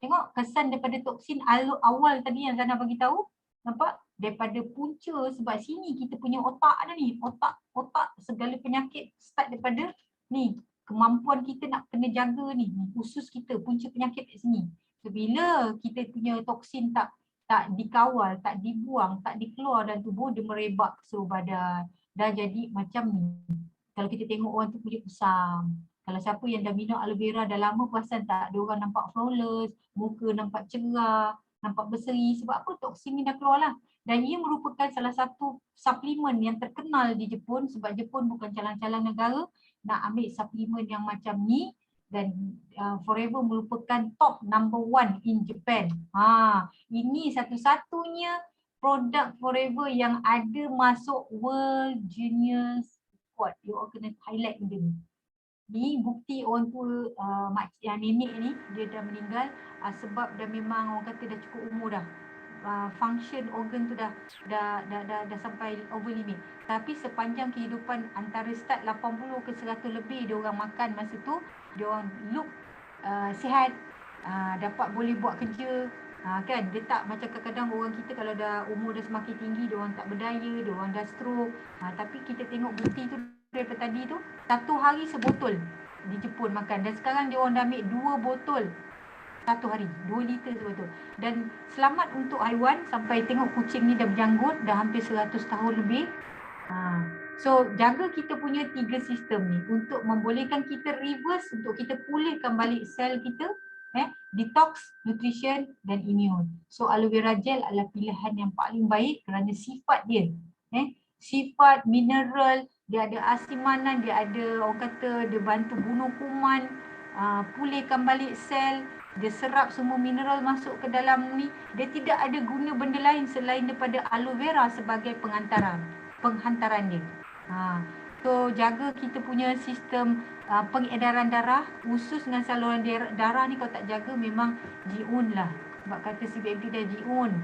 Tengok kesan daripada toksin awal tadi yang Zana bagi tahu. Nampak? Daripada punca sebab sini kita punya otak ada ni. Otak segala penyakit start daripada ni. Kemampuan kita nak kena jaga ni. Usus kita, punca penyakit kat sini. So bila kita punya toksin tak dikawal, tak dibuang, tak dikeluar dalam tubuh, dia merebak ke seluruh badan. Dah jadi macam ni. Kalau kita tengok orang tu kulit kusam. Kalau siapa yang dah minum aloe vera dah lama perasan tak? Dia orang nampak flawless, muka nampak cerah, nampak berseri. Sebab apa? Toksin ni dah keluar lah. Dan ia merupakan salah satu suplemen yang terkenal di Jepun sebab Jepun bukan calang-calang negara nak ambil suplemen yang macam ni dan Forever merupakan top number 1 in Japan. Ini satu-satunya produk Forever yang ada masuk World Genius Award. You all kena highlight benda ni. Ni bukti orang tua yang nenek ni dia dah meninggal sebab dah memang orang kata dah cukup umur dah. Function organ tu dah sampai over limit. Tapi sepanjang kehidupan antara start 80 ke 100 lebih dia orang makan masa tu, dia orang look sihat, dapat boleh buat kerja. Kan dia tak macam kadang-kadang orang kita kalau dah umur dah semakin tinggi dia orang tak berdaya, dia orang dah stroke. Tapi kita tengok bukti tu daripada tadi tu 1 hari sebotol di Jepun makan dan sekarang dia orang dah ambil 2 botol 1 hari, 2 liter sebotol. Dan selamat untuk haiwan sampai tengok kucing ni dah berjanggut dah hampir 100 tahun lebih. So jaga kita punya 3 sistem ni untuk membolehkan kita reverse, untuk kita pulihkan balik sel kita, detox, nutrition dan immune. So aloe vera gel adalah pilihan yang paling baik kerana sifat dia, sifat mineral, dia ada asimanan, dia ada orang kata dia bantu bunuh kuman, pulihkan balik sel, dia serap semua mineral masuk ke dalam ni. Dia tidak ada guna benda lain selain daripada aloe vera sebagai penghantaran dia. So jaga kita punya sistem pengedaran darah, usus dengan saluran darah ni kalau tak jaga memang jiun lah. Sebab kata si baby dah jiun.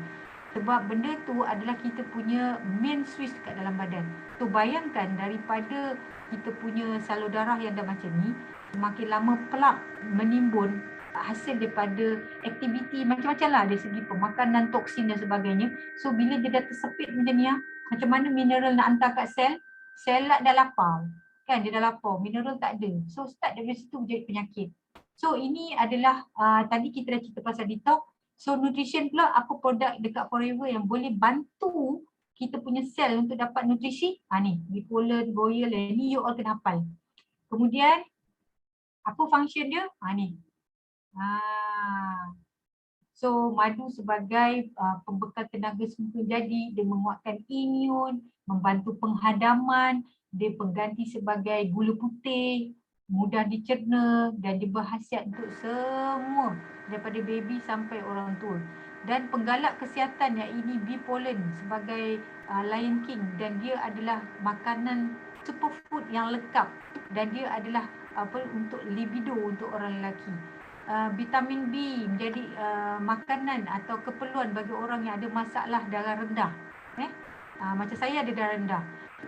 Sebab benda tu adalah kita punya main switch kat dalam badan. So bayangkan daripada kita punya salur darah yang dah macam ni, semakin lama plak menimbun hasil daripada aktiviti macam-macam lah dari segi pemakanan, toksin dan sebagainya. So bila dia dah tersepit macam ni, macam mana mineral nak hantar kat sel? Sel dah lapar. Kan dia dah lapar, mineral tak ada. So start dari situ jadi penyakit. So ini adalah tadi kita dah cerita pasal detox. So nutrition pula, apa produk dekat Forever yang boleh bantu kita punya sel untuk dapat nutrisi? Ni, bipolar, boil, ni you all kena hafal. Kemudian apa function dia? Ni. So madu sebagai pembekal tenaga semula jadi, dia menguatkan imun, membantu penghadaman, dia pengganti sebagai gula putih, mudah dicerna dan dia berkhasiat untuk semua daripada baby sampai orang tua. Dan penggalak kesihatan yang ini bee pollen sebagai Lion King dan dia adalah makanan superfood yang lengkap dan dia adalah untuk libido untuk orang lelaki. Vitamin B menjadi makanan atau keperluan bagi orang yang ada masalah darah rendah. Macam saya ada darah rendah.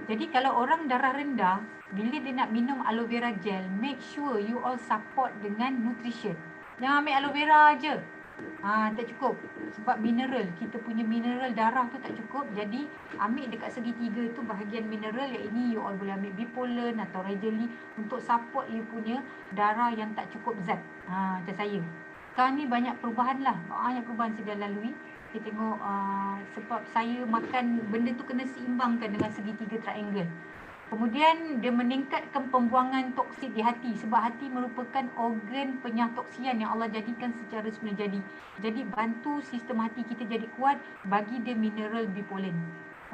Jadi kalau orang darah rendah, bila dia nak minum aloe vera gel, make sure you all support dengan nutrition. Jangan ambil aloe vera je. Tak cukup. Sebab mineral, kita punya mineral darah tu tak cukup. Jadi ambil dekat segitiga tu bahagian mineral, yang ini you all boleh ambil bipolen atau Rejelly untuk support you punya darah yang tak cukup zat. Macam saya. Sekarang ni banyak perubahan lah. Banyak perubahan saya dah lalui. Kita tengok sebab saya makan benda tu kena seimbangkan dengan segitiga triangle. Kemudian dia meningkatkan pembuangan toksit di hati sebab hati merupakan organ penyatoksian yang Allah jadikan secara semula jadi. Jadi bantu sistem hati kita jadi kuat, bagi dia mineral bipolen.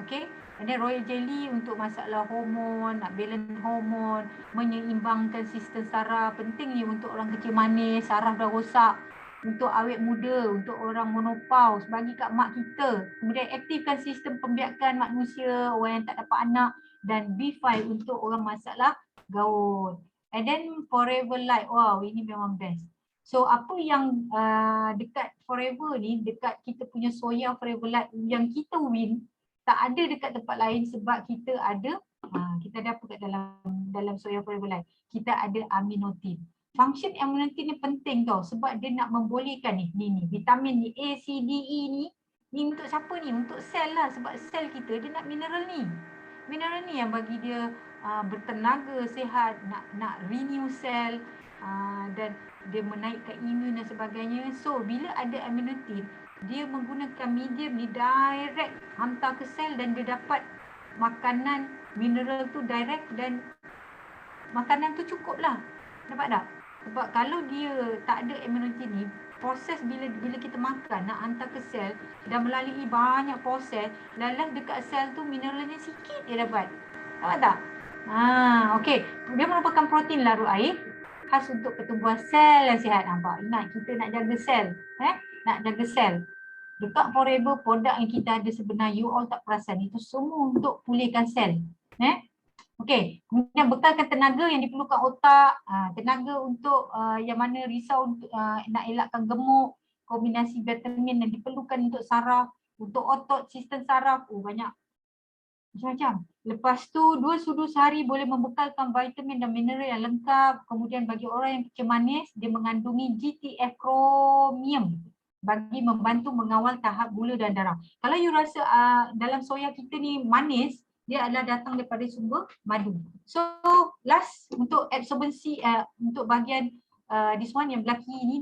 Okay. And then royal jelly untuk masalah hormon, nak balance hormon, menyeimbangkan sistem saraf. Penting ni untuk orang kecil manis, saraf dah rosak. Untuk awet muda, untuk orang menopause, bagi kat mak kita. Kemudian aktifkan sistem pembiakan manusia, orang yang tak dapat anak, dan B5 untuk orang masalah gaul. And then forever light, wow ini memang best. So apa yang dekat forever ni, dekat kita punya soya forever light yang kita win, tak ada dekat tempat lain sebab kita ada, kita ada apa kat dalam soya forever light? Kita ada aminotin. Function aminotin ni penting tau sebab dia nak membolehkan ni vitamin ni A, C, D, E ni untuk siapa ni? Untuk sel lah sebab sel kita dia nak mineral ni. Mineral ni yang bagi dia bertenaga, sihat, nak renew sel dan dia menaikkan imun dan sebagainya. So bila ada aminotin, dia menggunakan medium ni direct hantar ke sel dan dia dapat makanan mineral tu direct dan makanan tu cukup lah. Dapat tak? Sebab kalau dia tak ada aminotin ni, proses bila kita makan nak hantar ke sel dan melalui banyak proses, lalas dekat sel tu mineralnya sikit dia dapat. Dapat tak? Okey. Dia merupakan protein larut air khas untuk pertumbuhan sel yang sihat. Nampak? Ingat kita nak jaga sel. Nak jaga sel. Dekat forever produk yang kita ada sebenarnya, you all tak perasan, itu semua untuk pulihkan sel. Okey, kemudian bekalkan tenaga yang diperlukan otak, tenaga untuk yang mana risau untuk nak elakkan gemuk, kombinasi vitamin yang diperlukan untuk saraf, untuk otot, sistem saraf, banyak macam-macam. Lepas tu 2 sudu sehari boleh membekalkan vitamin dan mineral yang lengkap. Kemudian bagi orang yang kecil manis, dia mengandungi GTF chromium bagi membantu mengawal tahap gula dan darah. Kalau you rasa dalam soya kita ni manis, dia adalah datang daripada sumber madu. So last untuk absorbency, untuk bahagian this one yang belakang ni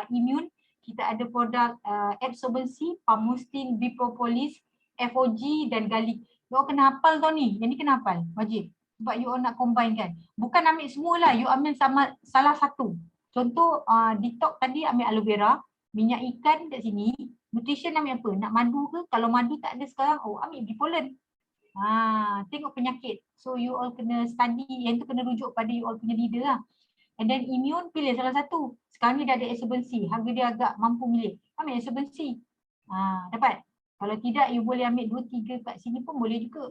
immune, kita ada produk absorbency, palmostin, bipropolis, FOG dan garlic. You all kena hafal tau ni, yang ni kena hafal, wajib. Sebab you all nak combine kan. Bukan ambil semua lah, you ambil salah satu. Contoh detox tadi ambil aloe vera, minyak ikan kat sini, nutrition ambil apa? Nak madu ke? Kalau madu tak ada sekarang, ambil bipolen. Tengok penyakit. So you all kena study, yang tu kena rujuk pada you all punya leader lah. And then immune, pilih salah satu. Sekarang ni dah ada absorbency, harga dia agak mampu milik. Ambil absorbency. Dapat. Kalau tidak, you boleh ambil 2-3 kat sini pun boleh juga.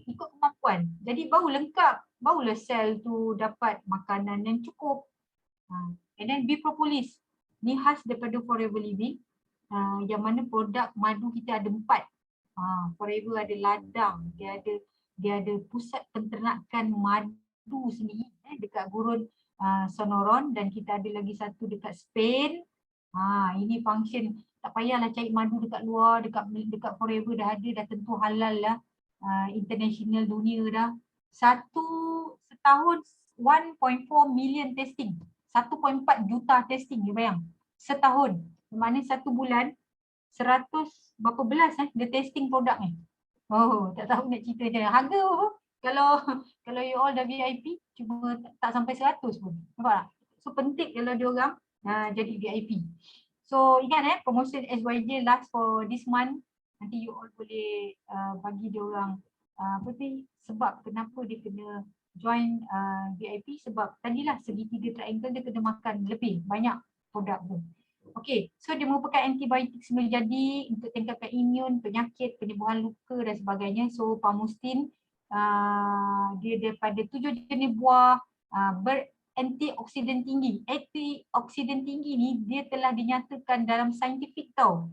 Ikut kemampuan. Jadi baru lengkap. Barulah sel tu dapat makanan yang cukup. And then bipropolis. Ni khas daripada Forever Living. Yang mana produk madu kita ada 4. Forever ada ladang, dia ada pusat penternakan madu sendiri dekat gurun Sonoron, dan kita ada lagi satu dekat Spain. Ini function, tak payahlah cari madu dekat luar, dekat Forever dah ada, dah tentu halal lah, international dunia dah. Setahun 1.4 million testing, 1.4 juta testing, you bayang, setahun. Maknanya 1 bulan 100 berapa belas dia testing produk ni. Tak tahu nak cerita je. Harga apa? Kalau you all dah VIP, cuma tak sampai 100 pun. Nampak tak? So penting kalau dia orang jadi VIP. So ingat promotion SYJ last for this month. Nanti you all boleh bagi dia orang sebab kenapa dia kena join VIP, sebab tadilah segitiga triangle dia kena makan lebih banyak produk tu. Okey, so dia merupakan antibiotik semula jadi untuk tingkatkan imun, penyakit, penyembuhan luka dan sebagainya. So palmostin dia daripada 7 jenis buah, antioksidan tinggi. Antioksidan tinggi ni dia telah dinyatakan dalam saintifik tau.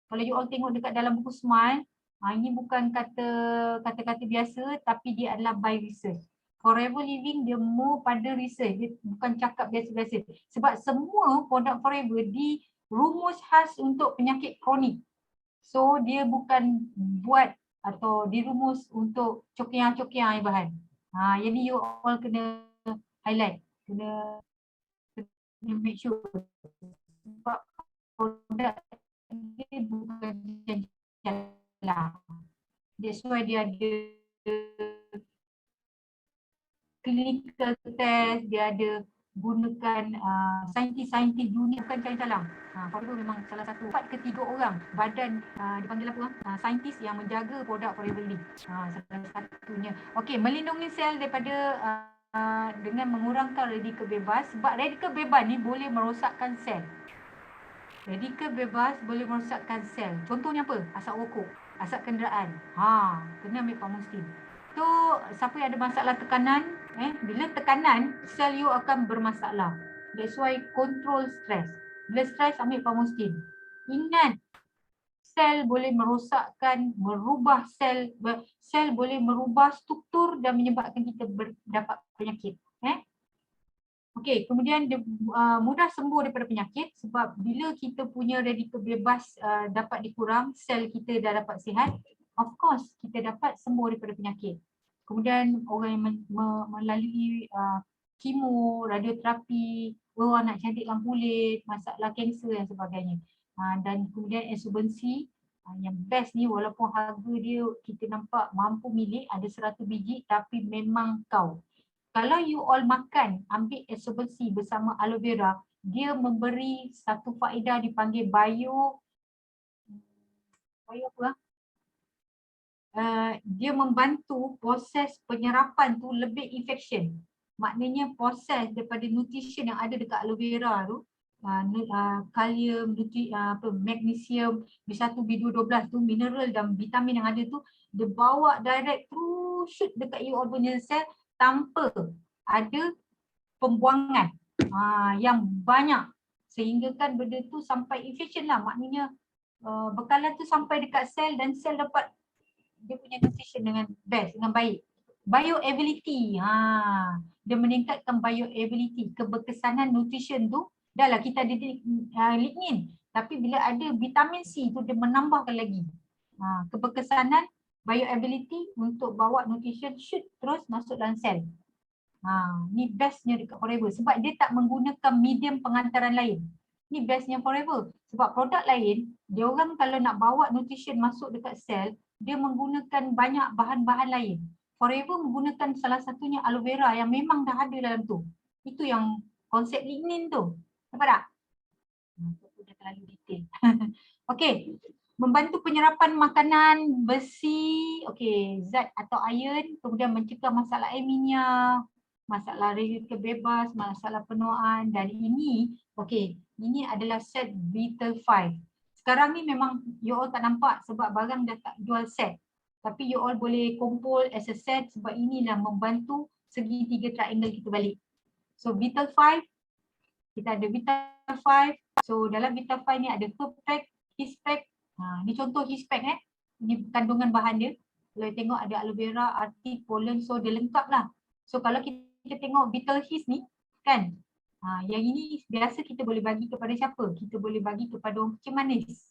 Kalau you all tengok dekat dalam buku Smile, ini bukan kata-kata biasa, tapi dia adalah by research. Forever Living dia more pada research, dia bukan cakap biasa-biasa. Sebab semua produk Forever rumus khas untuk penyakit kronik. So dia bukan buat atau dirumus untuk cokiang-cokiang bahan. Jadi you all kena highlight, kena make sure sebab produk dia bukan jalan. That's why dia ada clinical test, dia ada gunakan saintis-saintis dunia, bukan cari salah. Forever memang salah satu 4 ke 3 orang badan dipanggil apa? Saintis yang menjaga produk Forever ini. Salah satunya. Okey, melindungi sel daripada dengan mengurangkan radikal bebas, sebab radikal bebas ni boleh merosakkan sel. Radikal bebas boleh merosakkan sel. Contohnya apa? Asap rokok, asap kenderaan. Kena ambil pamustin. So, siapa yang ada masalah tekanan, bila tekanan, sel you akan bermasalah. That's why control stress. Bila stress, ambil pamustin. Ingat, sel boleh merosakkan, merubah sel boleh merubah struktur dan menyebabkan kita dapat penyakit. Okey, kemudian dia mudah sembuh daripada penyakit sebab bila kita punya radikal bebas dapat dikurang, sel kita dah dapat sihat, of course kita dapat sembuh daripada penyakit. Kemudian orang yang melalui kemo, radioterapi, nak cantikkan kulit, masalah kanser dan sebagainya. Dan kemudian absorbensi, yang best ni walaupun harga dia kita nampak mampu milik, ada 100 biji tapi memang kau. Kalau you all makan, ambil absorbensi bersama aloe vera, dia memberi satu faedah dipanggil bio apa? Dia membantu proses penyerapan tu lebih efisien. Maknanya proses daripada nutrition yang ada dekat aloe vera tu, kalium, magnesium, B1, B2, B12 tu, mineral dan vitamin yang ada tu, dia bawa direct through shoot dekat you all punya sel tanpa ada pembuangan yang banyak, sehingga kan benda tu sampai efisien lah. Maknanya bekalan tu sampai dekat sel dan sel dapat dia punya nutrition dengan best, dengan baik. Bioavailability, dia meningkatkan bioavailability, keberkesanan nutrition tu. Dah lah kita ada lignin, tapi bila ada vitamin C tu dia menambahkan lagi keberkesanan bioavailability untuk bawa nutrition shoot terus masuk dalam sel. Ni bestnya dekat Forever sebab dia tak menggunakan medium pengantaran lain. Ni bestnya Forever sebab produk lain, dia orang kalau nak bawa nutrition masuk dekat sel, dia menggunakan banyak bahan-bahan lain. Forever menggunakan salah satunya aloe vera yang memang dah ada dalam tu. Itu yang konsep lignin tu. Nampak tak? Dah terlalu detail. Okey. Membantu penyerapan makanan, besi, zat atau iron, kemudian mencegah masalah anemia, masalah radikal bebas, masalah penuaan, dan ini, ini adalah set Vital 5. Sekarang ni memang you all tak nampak sebab barang dah tak jual set. Tapi you all boleh kumpul as a set sebab inilah membantu segitiga triangle kita balik. So Vital 5, kita ada Vital 5. So dalam Vital 5 ni ada Herpack, Hispack. Ni contoh Hispack Ini kandungan bahan dia. Kalau tengok ada aloe vera, artik, pollen, so dia lengkap lah. So kalau kita tengok Vital His ni kan, yang ini biasa kita boleh bagi kepada siapa? Kita boleh bagi kepada orang kecil manis,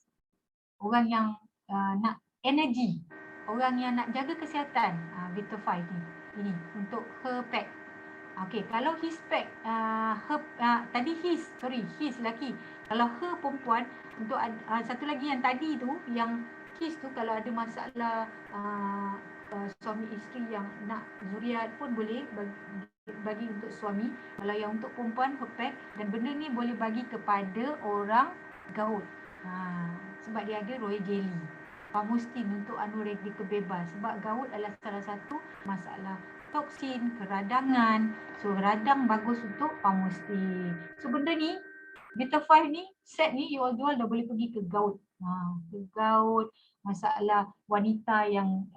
orang yang nak energy, orang yang nak jaga kesihatan. Vital 5 ni, ini untuk Herpack. Kalau Hispack, tadi His lelaki. Kalau Her perempuan, untuk satu lagi yang tadi tu, yang His tu kalau ada masalah suami isteri yang nak zuriat pun boleh bagi untuk suami. Kalau yang untuk perempuan, Herpack, dan benda ni boleh bagi kepada orang gaut. Sebab dia ada royal jelly. Pamustin untuk radikal bebas sebab gaut adalah salah satu masalah toksin, keradangan. So radang bagus untuk pamustin. So benda ni, Vital 5 ni, set ni you all jual dah boleh pergi ke gaut. Ke gaut, masalah wanita yang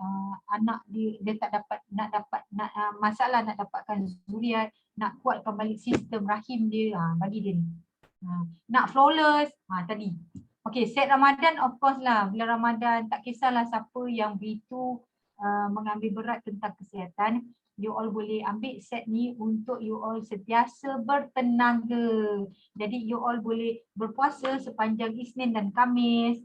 anak dia tak dapat masalah nak dapatkan zuriat, nak kuatkan balik sistem rahim dia, bagi dia ni. Nak flawless, tadi. Set Ramadan of course lah, bulan Ramadan tak kisahlah siapa yang begitu mengambil berat tentang kesihatan. you all boleh ambil set ni untuk you all sentiasa bertenaga. Jadi you all boleh berpuasa sepanjang Isnin dan Khamis.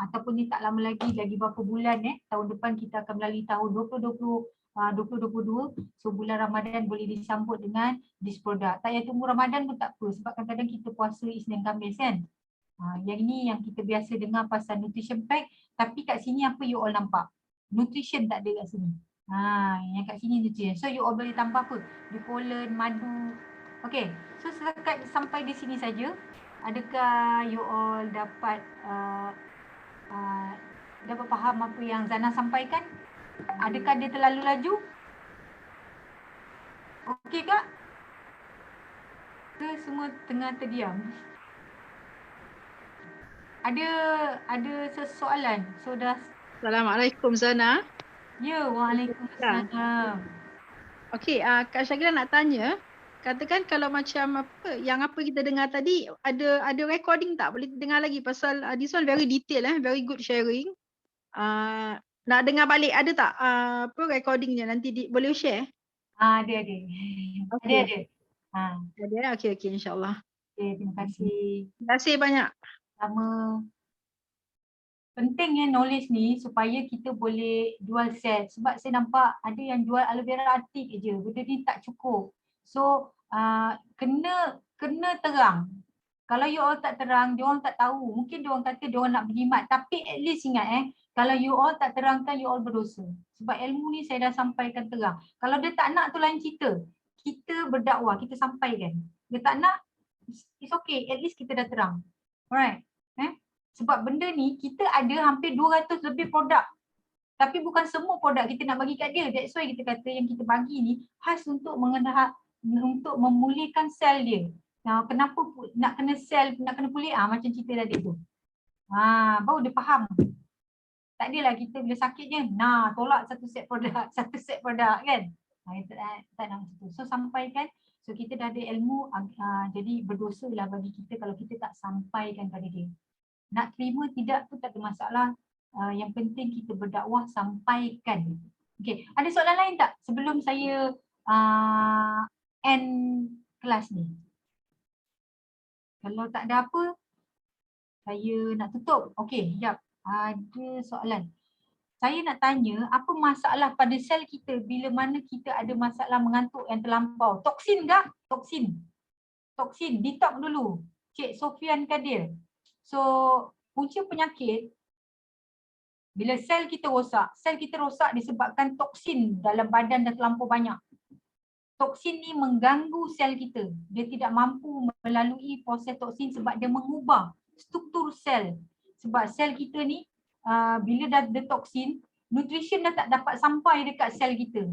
Ataupun ni tak lama lagi berapa bulan tahun depan kita akan melalui tahun 2022. So bulan Ramadan boleh disambut dengan this product. Tak payah tunggu Ramadan pun tak apa sebab kadang-kadang kita puasa Isnin Khamis kan. Yang ni yang kita biasa dengar pasal nutrition pack, tapi kat sini apa you all nampak? Nutrition tak ada kat sini. Yang kat sini nutrition. So you all boleh tambah apa? Bipolen, madu. Okay, so setakat sampai di sini saja. Adakah you all dapat dapat faham apa yang Zana sampaikan? Adakah dia terlalu laju? Okey kak? Ke semua tengah terdiam? Ada soalan? So dah. Assalamualaikum Zana. Ya, waalaikumsalam. Okey, Kak Syakila nak tanya, katakan kalau macam apa kita dengar tadi, ada recording tak? Boleh dengar lagi pasal this one very detail very good sharing. Nak dengar balik ada tak recordingnya nanti boleh share? Ada. Okay. Ada. Ada. Okey insya-Allah. Okay, terima kasih. Terima kasih banyak. Sama. Penting knowledge ni supaya kita boleh jual set. Sebab saya nampak ada yang jual aloe vera artik je. Benda ni tak cukup. So kena terang. Kalau you all tak terang, dia orang tak tahu. Mungkin dia orang kata dia orang nak berjimat. Tapi at least ingat kalau you all tak terangkan, you all berdosa. Sebab ilmu ni saya dah sampaikan terang. Kalau dia tak nak tu lain cerita. Kita berdakwah, kita sampaikan. Dia tak nak, it's okay. At least kita dah terang. Alright. Sebab benda ni kita ada hampir 200 lebih produk. Tapi bukan semua produk kita nak bagi kat dia. That's why kita kata yang kita bagi ni khas untuk untuk memulihkan sel dia. Kenapa nak kena sel, nak kena pulih? Macam cerita tadi tu. Baru dia faham. Tak adalah kita bila sakit je, tolak satu set produk kan. Tak nak macam tu. So sampaikan. So kita dah ada ilmu, jadi berdosa lah bagi kita kalau kita tak sampaikan pada dia. Nak terima tidak tu tak ada masalah. Yang penting kita berdakwah, sampaikan. Okay, ada soalan lain tak sebelum saya end kelas ni? Kalau tak ada apa, saya nak tutup. Okay, sekejap. Ada soalan. Saya nak tanya, apa masalah pada sel kita bila mana kita ada masalah mengantuk yang terlampau? Toksin kah? Toksin, detox dulu. Cik Sofian Kadir. So, punca penyakit, bila sel kita rosak disebabkan toksin dalam badan dah terlampau banyak. Toksin ni mengganggu sel kita. Dia tidak mampu melalui proses toksin sebab dia mengubah struktur sel. Sebab sel kita ni, bila dah ada toksin, nutrition dah tak dapat sampai dekat sel kita.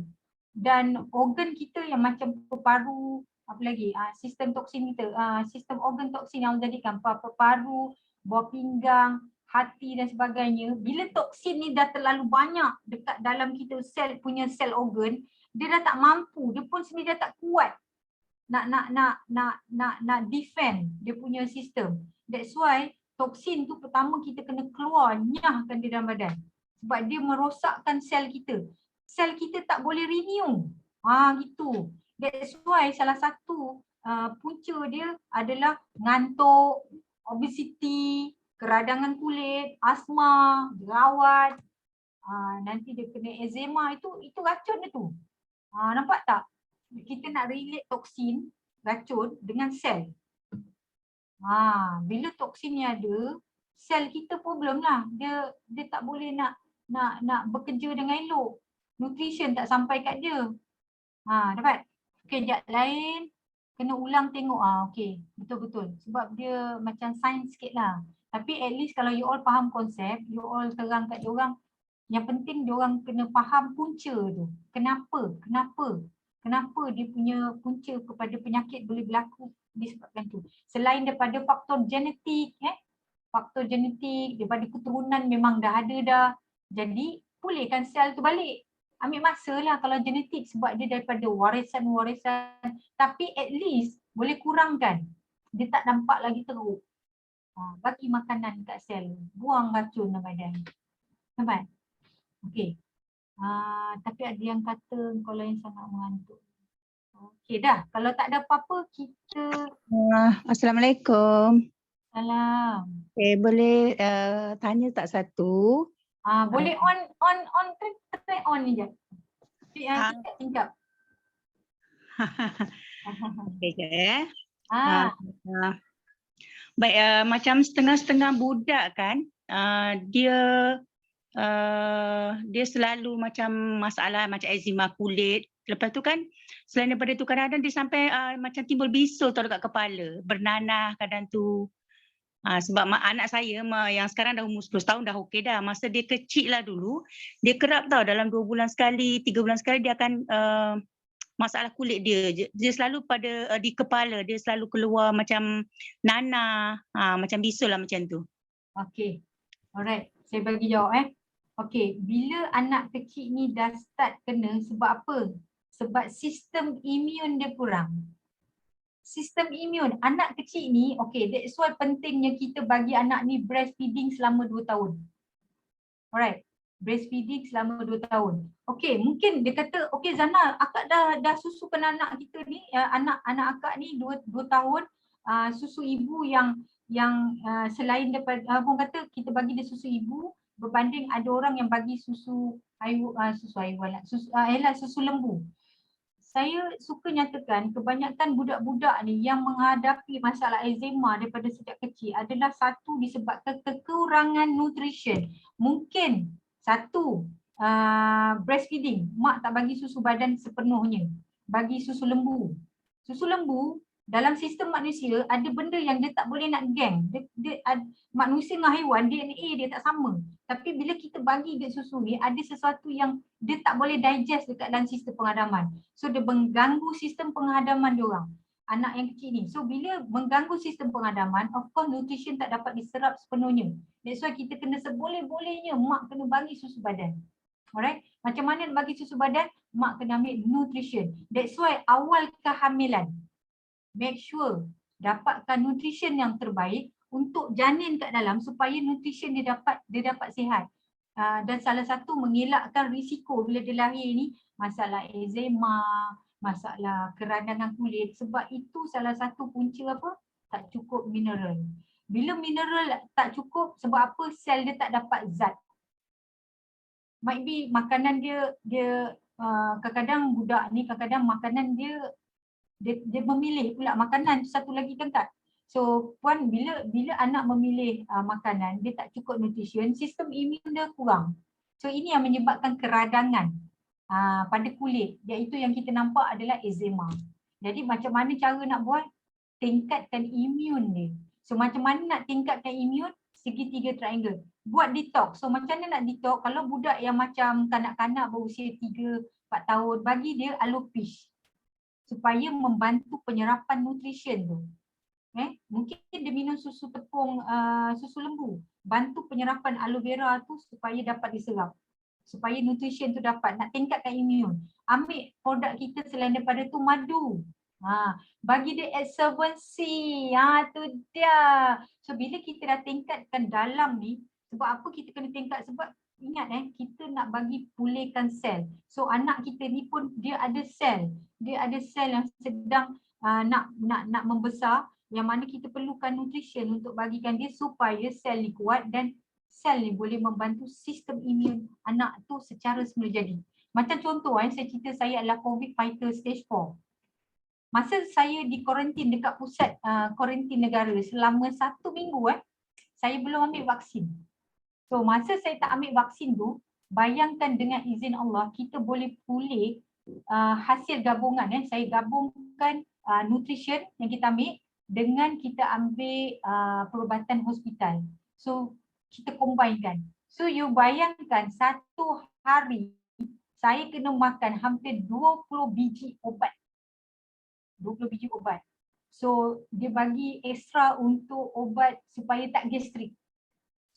Dan organ kita yang macam paru, apa lagi, sistem toksin kita, sistem organ toksin yang menjadikan paru, buah pinggang, hati dan sebagainya. Bila toksin ni dah terlalu banyak dekat dalam kita sel punya sel organ, dia dah tak mampu, dia pun sendiri dah tak kuat nak defend dia punya sistem. That's why toksin tu pertama kita kena keluar, nyahkan di dalam badan. Sebab dia merosakkan sel kita. Sel kita tak boleh renew. Gitu. That's why salah satu punca dia adalah ngantuk, obesity, keradangan kulit, asma, jerawat, nanti dia kena eczema, itu racun dia tu. Nampak tak? Kita nak relate toksin, racun dengan sel. Bila toksin ni ada, sel kita problem lah. Dia tak boleh nak bekerja dengan elok. Nutrition tak sampai kat dia. Dapat? Okay, sekejap lain. Kena ulang tengok. Okay, betul-betul. Sebab dia macam sains sikit lah. Tapi at least kalau you all faham konsep, you all terang kat diorang, yang penting diorang kena faham punca tu. Kenapa dia punya punca kepada penyakit boleh berlaku disebabkan tu. Selain daripada faktor genetik, faktor genetik daripada keturunan memang dah ada dah. Jadi pulihkan sel tu balik. Ambil masa lah kalau genetik sebab dia daripada warisan. Tapi at least boleh kurangkan. Dia tak nampak lagi teruk. Bagi makanan kat sel. Buang racun dalam badan. Nampak? Okay. Tapi ada yang kata kau lain sangat mengantuk. Okey dah. Kalau tak ada apa-apa kita Assalamualaikum. salam. Boleh tanya tak satu? Boleh on try on ni je. Tingkap. Okey je. Ah, Baik, macam setengah-setengah budak kan, dia selalu macam masalah macam eczema kulit. Lepas tu kan selain daripada tu kadang-kadang dia sampai macam timbul bisul tau dekat kepala, bernanah kadang tu. Sebab anak saya yang sekarang dah umur 10 tahun dah okey dah. Masa dia kecil lah dulu, dia kerap tau dalam 2 bulan sekali, 3 bulan sekali dia akan masalah kulit dia. Dia selalu pada di kepala, dia selalu keluar macam nanah, macam bisul lah macam tu. okey. Alright, saya bagi jawab Okey, bila anak kecil ni dah start kena sebab apa? Sebab sistem imun dia kurang. Sistem imun anak kecil ni, okey, that's why pentingnya kita bagi anak ni breastfeeding selama 2 tahun. Alright, breastfeeding selama 2 tahun. Okey, mungkin dia kata, okey Zana, akak dah susukan anak kita ni, anak akak ni 2 tahun, susu ibu yang selain daripada abang kata kita bagi dia susu ibu berbanding ada orang yang bagi susu susu lembu. Saya suka nyatakan kebanyakan budak-budak ni yang menghadapi masalah eczema daripada sejak kecil adalah satu disebabkan kekurangan nutrition. Mungkin satu, breastfeeding, mak tak bagi susu badan sepenuhnya, bagi susu lembu. Susu lembu dalam sistem manusia ada benda yang dia tak boleh nak geng. Manusia dengan haiwan DNA dia tak sama. Tapi bila kita bagi dia susu ni ada sesuatu yang dia tak boleh digest dekat dalam sistem penghadaman. So dia mengganggu sistem penghadaman dia orang. Anak yang kecil ni. So bila mengganggu sistem penghadaman, of course nutrition tak dapat diserap sepenuhnya. That's why kita kena seboleh-bolehnya mak kena bagi susu badan. Alright. Macam mana nak bagi susu badan? Mak kena ambil nutrition. That's why awal kehamilan, make sure dapatkan nutrition yang terbaik untuk janin kat dalam supaya nutrition dia dapat sihat. Dan salah satu mengelakkan risiko bila dia lahir ni masalah eczema, masalah keradangan kulit, sebab itu salah satu punca apa? Tak cukup mineral. Bila mineral tak cukup, sebab apa? Sel dia tak dapat zat. Might be makanan dia kadang-kadang budak ni kadang-kadang makanan dia memilih pula makanan satu lagi kan tak. So puan, bila anak memilih makanan dia tak cukup nutrition, sistem imun dia kurang. So ini yang menyebabkan keradangan pada kulit, iaitu yang kita nampak adalah eczema. Jadi macam mana cara nak buat? Tingkatkan imun dia. So macam mana nak tingkatkan imun? Segitiga triangle. Buat detox. So macam mana nak detox? Kalau budak yang macam kanak-kanak berusia 3-4 tahun, bagi dia aloe peach supaya membantu penyerapan nutrition tu. Mungkin dia minum susu tepung, susu lembu, bantu penyerapan aloe vera tu supaya dapat diserap, supaya nutrition tu dapat. Nak tingkatkan imun, ambil produk kita selain daripada tu madu. Bagi dia absorbency. Tu dia. So bila kita dah tingkatkan dalam ni, sebab apa kita kena tingkat? Sebab ingat kita nak bagi pulihkan sel. So anak kita ni pun dia ada sel. Dia ada sel yang sedang nak membesar, yang mana kita perlukan nutrition untuk bagikan dia supaya sel ni kuat dan sel ni boleh membantu sistem imun anak tu secara semula jadi. Macam contoh saya cerita, saya adalah COVID fighter stage 4. Masa saya di kuarantin dekat pusat kuarantin negara selama 1 minggu saya belum ambil vaksin. So masa saya tak ambil vaksin tu, bayangkan dengan izin Allah kita boleh pulih hasil gabungan. Saya gabungkan nutrition yang kita ambil dengan kita ambil perubatan hospital. So kita combinekan. So you bayangkan satu hari saya kena makan hampir 20 biji obat. 20 biji obat. So dia bagi ekstra untuk obat supaya tak gastrik.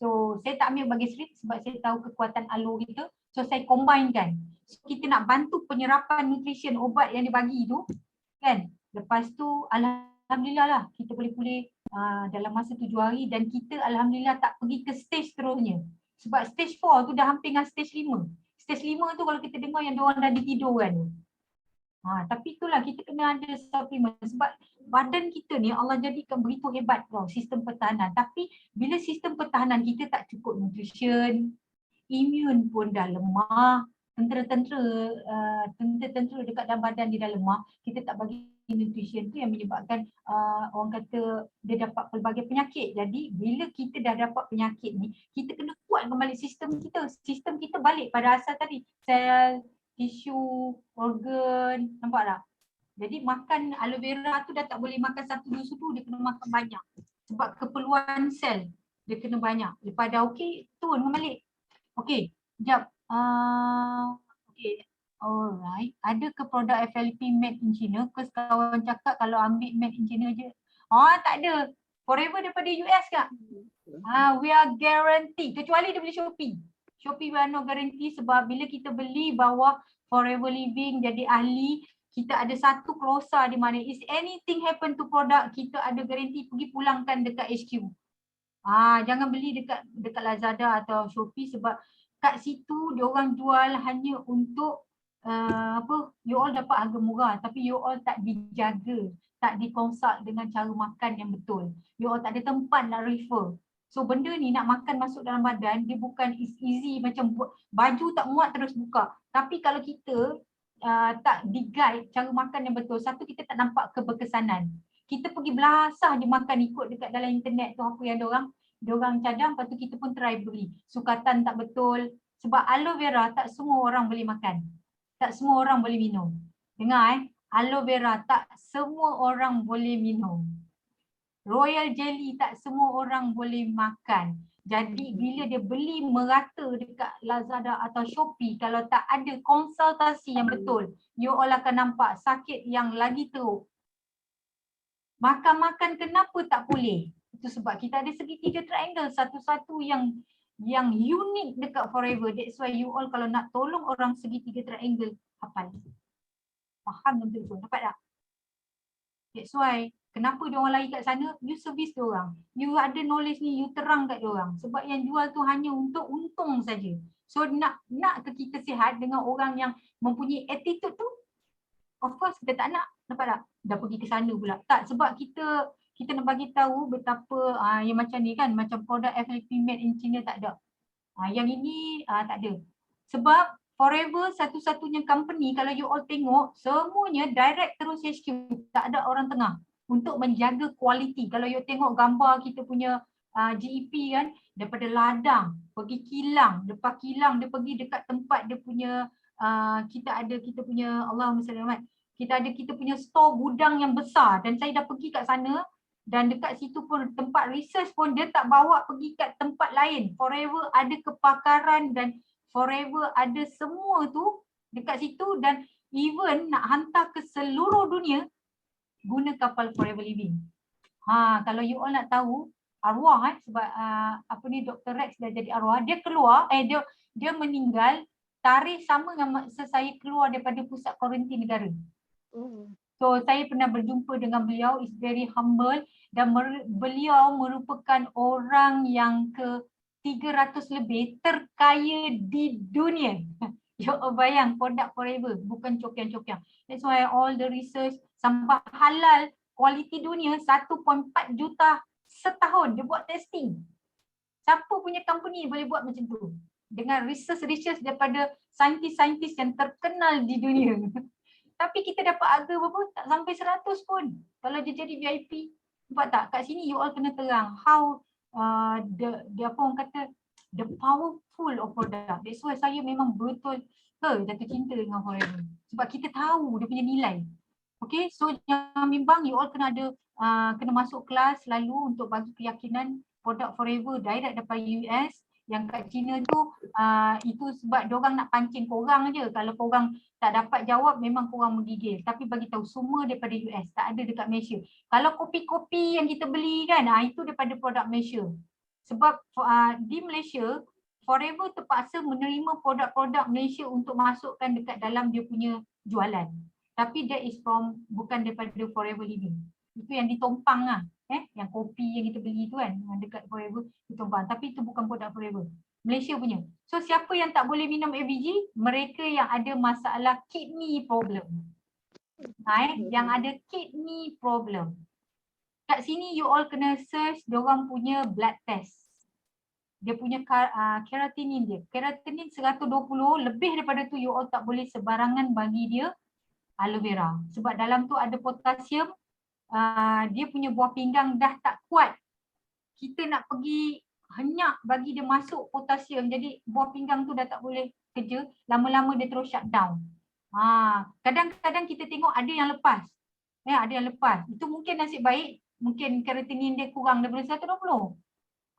So saya tak ambil bagi gastrik sebab saya tahu kekuatan aloe kita. So saya combinekan. So kita nak bantu penyerapan nutrition obat yang dibagi tu kan. Lepas tu alhamdulillah lah kita boleh pulih dalam masa 7 hari dan kita alhamdulillah tak pergi ke stage seterusnya. Sebab stage 4 tu dah hampir dengan stage 5. stage 5 tu kalau kita dengar yang diorang dah ditidur kan. Tapi itulah kita kena ada suplemen sebab badan kita ni Allah jadikan begitu hebat tau sistem pertahanan. Tapi bila sistem pertahanan kita tak cukup nutrition, imun pun dah lemah, tentera-tentera dekat dalam badan dia dah lemah, kita tak bagi nutrition tu yang menyebabkan orang kata dia dapat pelbagai penyakit. Jadi bila kita dah dapat penyakit ni, kita kena kuatkan balik sistem kita. Sistem kita balik pada asal tadi, sel, tisu, organ, nampak tak? Jadi makan aloe vera tu dah tak boleh makan satu dua sudu, dia kena makan banyak. Sebab keperluan sel dia kena banyak. Lepas dah okey, turun balik. Okey, sekejap. Okey, alright. Ada ke produk FLP made in China? Ke kawan cakap kalau ambil made in China je? Tak ada. Forever daripada US kak. We are guarantee. Kecuali dia beli Shopee. Shopee we are no guarantee sebab bila kita beli bawah Forever Living jadi ahli, kita ada satu klausa di mana is anything happen to produk, kita ada guarantee pergi pulangkan dekat HQ. Jangan beli dekat Lazada atau Shopee sebab kat situ diorang jual hanya untuk you all dapat harga murah tapi you all tak dijaga, tak dikonsult dengan cara makan yang betul. You all tak ada tempat nak refer. So benda ni nak makan masuk dalam badan, dia bukan is easy macam baju tak muat terus buka. Tapi kalau kita tak di-guide cara makan yang betul, satu kita tak nampak keberkesanan. Kita pergi belasah je makan ikut dekat dalam internet tu apa yang diorang cadang, lepas tu kita pun try beli. Sukatan tak betul. Sebab aloe vera tak semua orang boleh makan. Tak semua orang boleh minum. Dengar aloe vera tak semua orang boleh minum. Royal jelly tak semua orang boleh makan. Jadi bila dia beli merata dekat Lazada atau Shopee, kalau tak ada konsultasi yang betul, you all akan nampak sakit yang lagi teruk. Makan-makan kenapa tak boleh? Itu sebab kita ada segitiga triangle, satu-satu yang unik dekat Forever. That's why you all kalau nak tolong orang segitiga triangle, hafal. Faham betul tu? Dapat tak? That's why kenapa dia orang lari kat sana? You service dia orang. You ada knowledge ni, you terang kat dia orang. Sebab yang jual tu hanya untuk untung saja. So nak ke kita sihat dengan orang yang mempunyai attitude tu? Of course kita tak nak. Nampak tak? Dah pergi ke sana pula. Tak, sebab kita nak bagi tahu betapa yang macam ni kan, macam produk FLP made in China tak ada. Yang ini tak ada. Sebab Forever satu-satunya company kalau you all tengok semuanya direct terus HQ, tak ada orang tengah untuk menjaga kualiti. Kalau you tengok gambar kita punya GEP kan, daripada ladang pergi kilang, lepas kilang dia pergi dekat tempat dia punya kita punya Allahumma salli alaihi, kita punya store gudang yang besar dan saya dah pergi kat sana dan dekat situ pun tempat research pun dia tak bawa pergi kat tempat lain. Forever ada kepakaran dan Forever ada semua tu dekat situ dan even nak hantar ke seluruh dunia guna kapal Forever Living. Kalau you all nak tahu arwah sebab Dr. Rex dah jadi arwah, dia keluar dia meninggal tarikh sama dengan masa saya keluar daripada pusat kuarantin negara. So saya pernah berjumpa dengan beliau, is very humble dan beliau merupakan orang yang ke 300 lebih terkaya di dunia. You bayang produk Forever, bukan cokian-cokian. That's why all the research sampai halal kualiti dunia 1.4 juta setahun dia buat testing. Siapa punya company boleh buat macam tu? Dengan research daripada saintis-saintis yang terkenal di dunia. Tapi kita dapat harga berapa? Tak sampai 100 pun. Kalau dia jadi VIP. Nampak tak? Kat sini you all kena terang how the apa orang kata the powerful of product. That's why saya memang betul jatuh cinta dengan Forever. Sebab kita tahu dia punya nilai. Okay, so jangan bimbang, you all kena ada kena masuk kelas selalu untuk bagi keyakinan produk Forever direct daripada US. Yang kat China tu itu sebab diorang nak pancing korang je. Kalau korang tak dapat jawab memang korang menggigil. Tapi bagi tahu semua daripada US, tak ada dekat Malaysia. Kalau kopi-kopi yang kita beli kan, itu daripada produk Malaysia. Sebab di Malaysia, Forever terpaksa menerima produk-produk Malaysia untuk masukkan dekat dalam dia punya jualan. Tapi that is bukan daripada Forever Living. Itu yang ditompang lah. Yang kopi yang kita beli tu kan, dekat Forever ditumpang. Tapi itu bukan produk Forever. Malaysia punya. So siapa yang tak boleh minum ABG? Mereka yang ada masalah kidney problem. Yang ada kidney problem. Kat sini you all kena search diorang punya blood test. Dia punya keratinin dia. Keratinin 120, lebih daripada tu you all tak boleh sebarangan bagi dia aloe vera. Sebab dalam tu ada potasium, dia punya buah pinggang dah tak kuat. Kita nak pergi henyak bagi dia masuk potasium. Jadi buah pinggang tu dah tak boleh kerja, lama-lama dia terus shut down. Kadang-kadang kita tengok ada yang lepas. Ada yang lepas. Itu mungkin nasib baik, mungkin keratinin dia kurang daripada 120.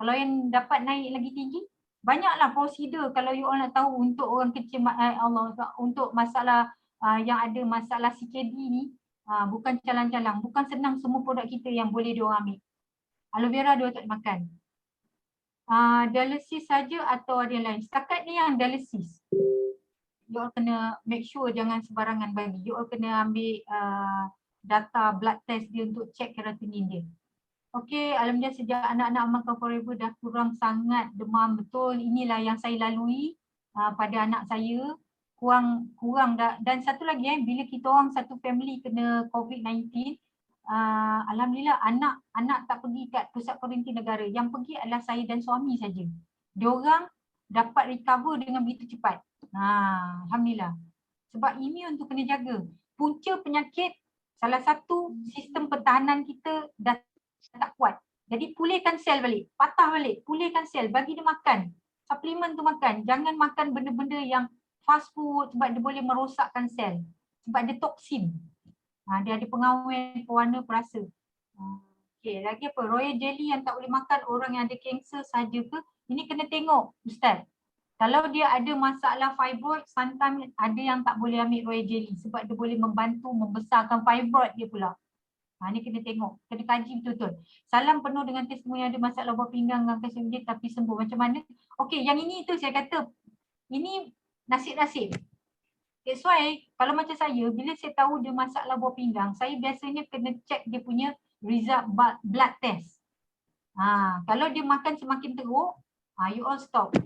Kalau yang dapat naik lagi tinggi, banyaklah prosedur kalau you all nak tahu untuk orang kecil, untuk masalah yang ada masalah CKD ni, bukan calang-calang, bukan senang semua produk kita yang boleh diorang ambil. Aloe vera diorang tak makan. Dialisis saja atau ada yang lain? Setakat ni yang dialisis. You all kena make sure jangan sebarangan bagi. You all kena ambil data blood test dia untuk check keratinin dia. Okey, alhamdulillah sejak anak-anak makan forever dah kurang sangat demam, betul. Inilah yang saya lalui pada anak saya. Kurang dah. Dan satu lagi bila kita orang satu family kena COVID-19, alhamdulillah anak tak pergi kat pusat kuarantin negara. Yang pergi adalah saya dan suami saja. Diorang dapat recover dengan begitu cepat. Alhamdulillah. Sebab imun tu kena jaga. Punca penyakit, salah satu sistem pertahanan kita dah tak kuat. Jadi pulihkan sel balik, patah balik, pulihkan sel, bagi dia makan. Suplemen tu makan. Jangan makan benda-benda yang fast food sebab dia boleh merosakkan sel. Sebab dia toksin. Dia ada pengawet, pewarna, perasa. Okey, lagi apa? Royal jelly yang tak boleh makan orang yang ada kanser saja ke? Ini kena tengok, Ustaz. Kalau dia ada masalah fibroid, sometimes ada yang tak boleh ambil royal jelly sebab dia boleh membantu membesarkan fibroid dia pula. Ni kena tengok, kena kaji betul-betul. Salam penuh dengan testimoni ada masalah buah pinggang dengan kalsium dia tapi sembuh. Macam mana? Okey, yang ini tu saya kata, ini nasib-nasib. That's why, kalau macam saya, bila saya tahu dia masalah buah pinggang, saya biasanya kena check dia punya result blood test. Kalau dia makan semakin teruk, you all stop.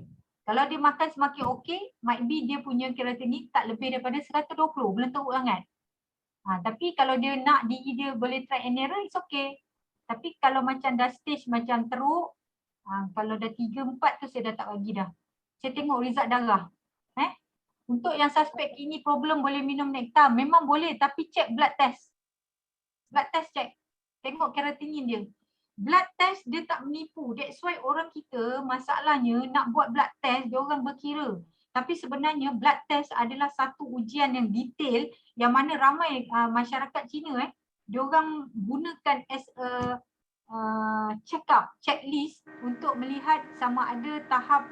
Kalau dia makan semakin okey, might be dia punya keratinin tak lebih daripada 120, belum teruk sangat. Tapi kalau dia nak diri dia boleh try and error, it's okay. Tapi kalau macam dah stage macam teruk, kalau dah 3-4 tu saya dah tak bagi dah. Saya tengok result darah. Untuk yang suspek ini problem boleh minum nektar, memang boleh tapi check blood test. Blood test check. Tengok keratinin dia. Blood test dia tak menipu. That's why orang kita masalahnya nak buat blood test, dia orang berkira. Tapi sebenarnya blood test adalah satu ujian yang detail yang mana ramai masyarakat Cina diorang gunakan as a check-up, checklist untuk melihat sama ada tahap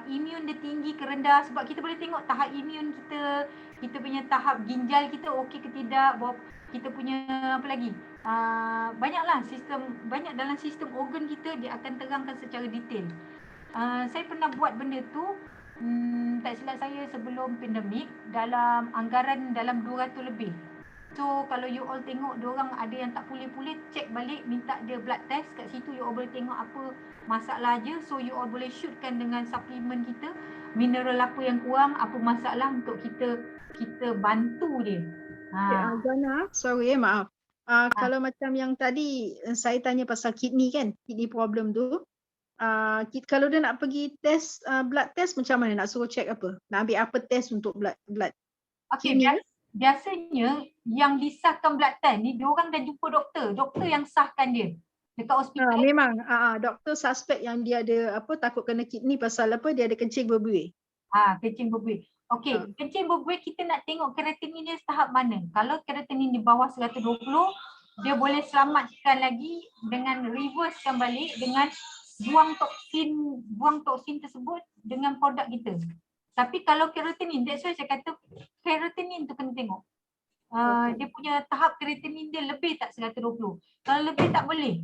imun dia tinggi ke rendah. Sebab kita boleh tengok tahap imun kita, kita punya tahap ginjal kita okey ke tidak, kita punya apa lagi, banyaklah banyak dalam sistem organ kita dia akan terangkan secara detail. Saya pernah buat benda tu, tak silap saya sebelum pandemik, dalam anggaran dalam 200 lebih. So kalau you all tengok diorang ada yang tak pulih-pulih, check balik, minta dia blood test. Kat situ you all boleh tengok apa masalah je. So you all boleh shootkan dengan suplemen kita, mineral apa yang kurang, apa masalah untuk kita bantu dia. Jana, sorry maaf. Kalau macam yang tadi saya tanya pasal kidney kan, kidney problem tu. Kalau dia nak pergi test blood test, macam mana nak suruh check apa? Nak ambil apa test untuk blood? Okey, biasanya yang disahkan blood test ni diorang dah jumpa doktor yang sahkan dia dekat hospital. Memang doktor suspek yang dia ada takut kena kidney pasal dia ada kencing berbuih. Kencing berbuih. Okey, kencing berbuih kita nak tengok keratinin dia tahap mana. Kalau keratinin di bawah 120, dia boleh selamatkan lagi dengan reversekan balik dengan buang toksin tersebut dengan produk kita. Tapi kalau keratinin, that's why saya kata keratinin tu kena tengok. Dia punya tahap keratinin dia lebih tak 120. Kalau lebih tak boleh.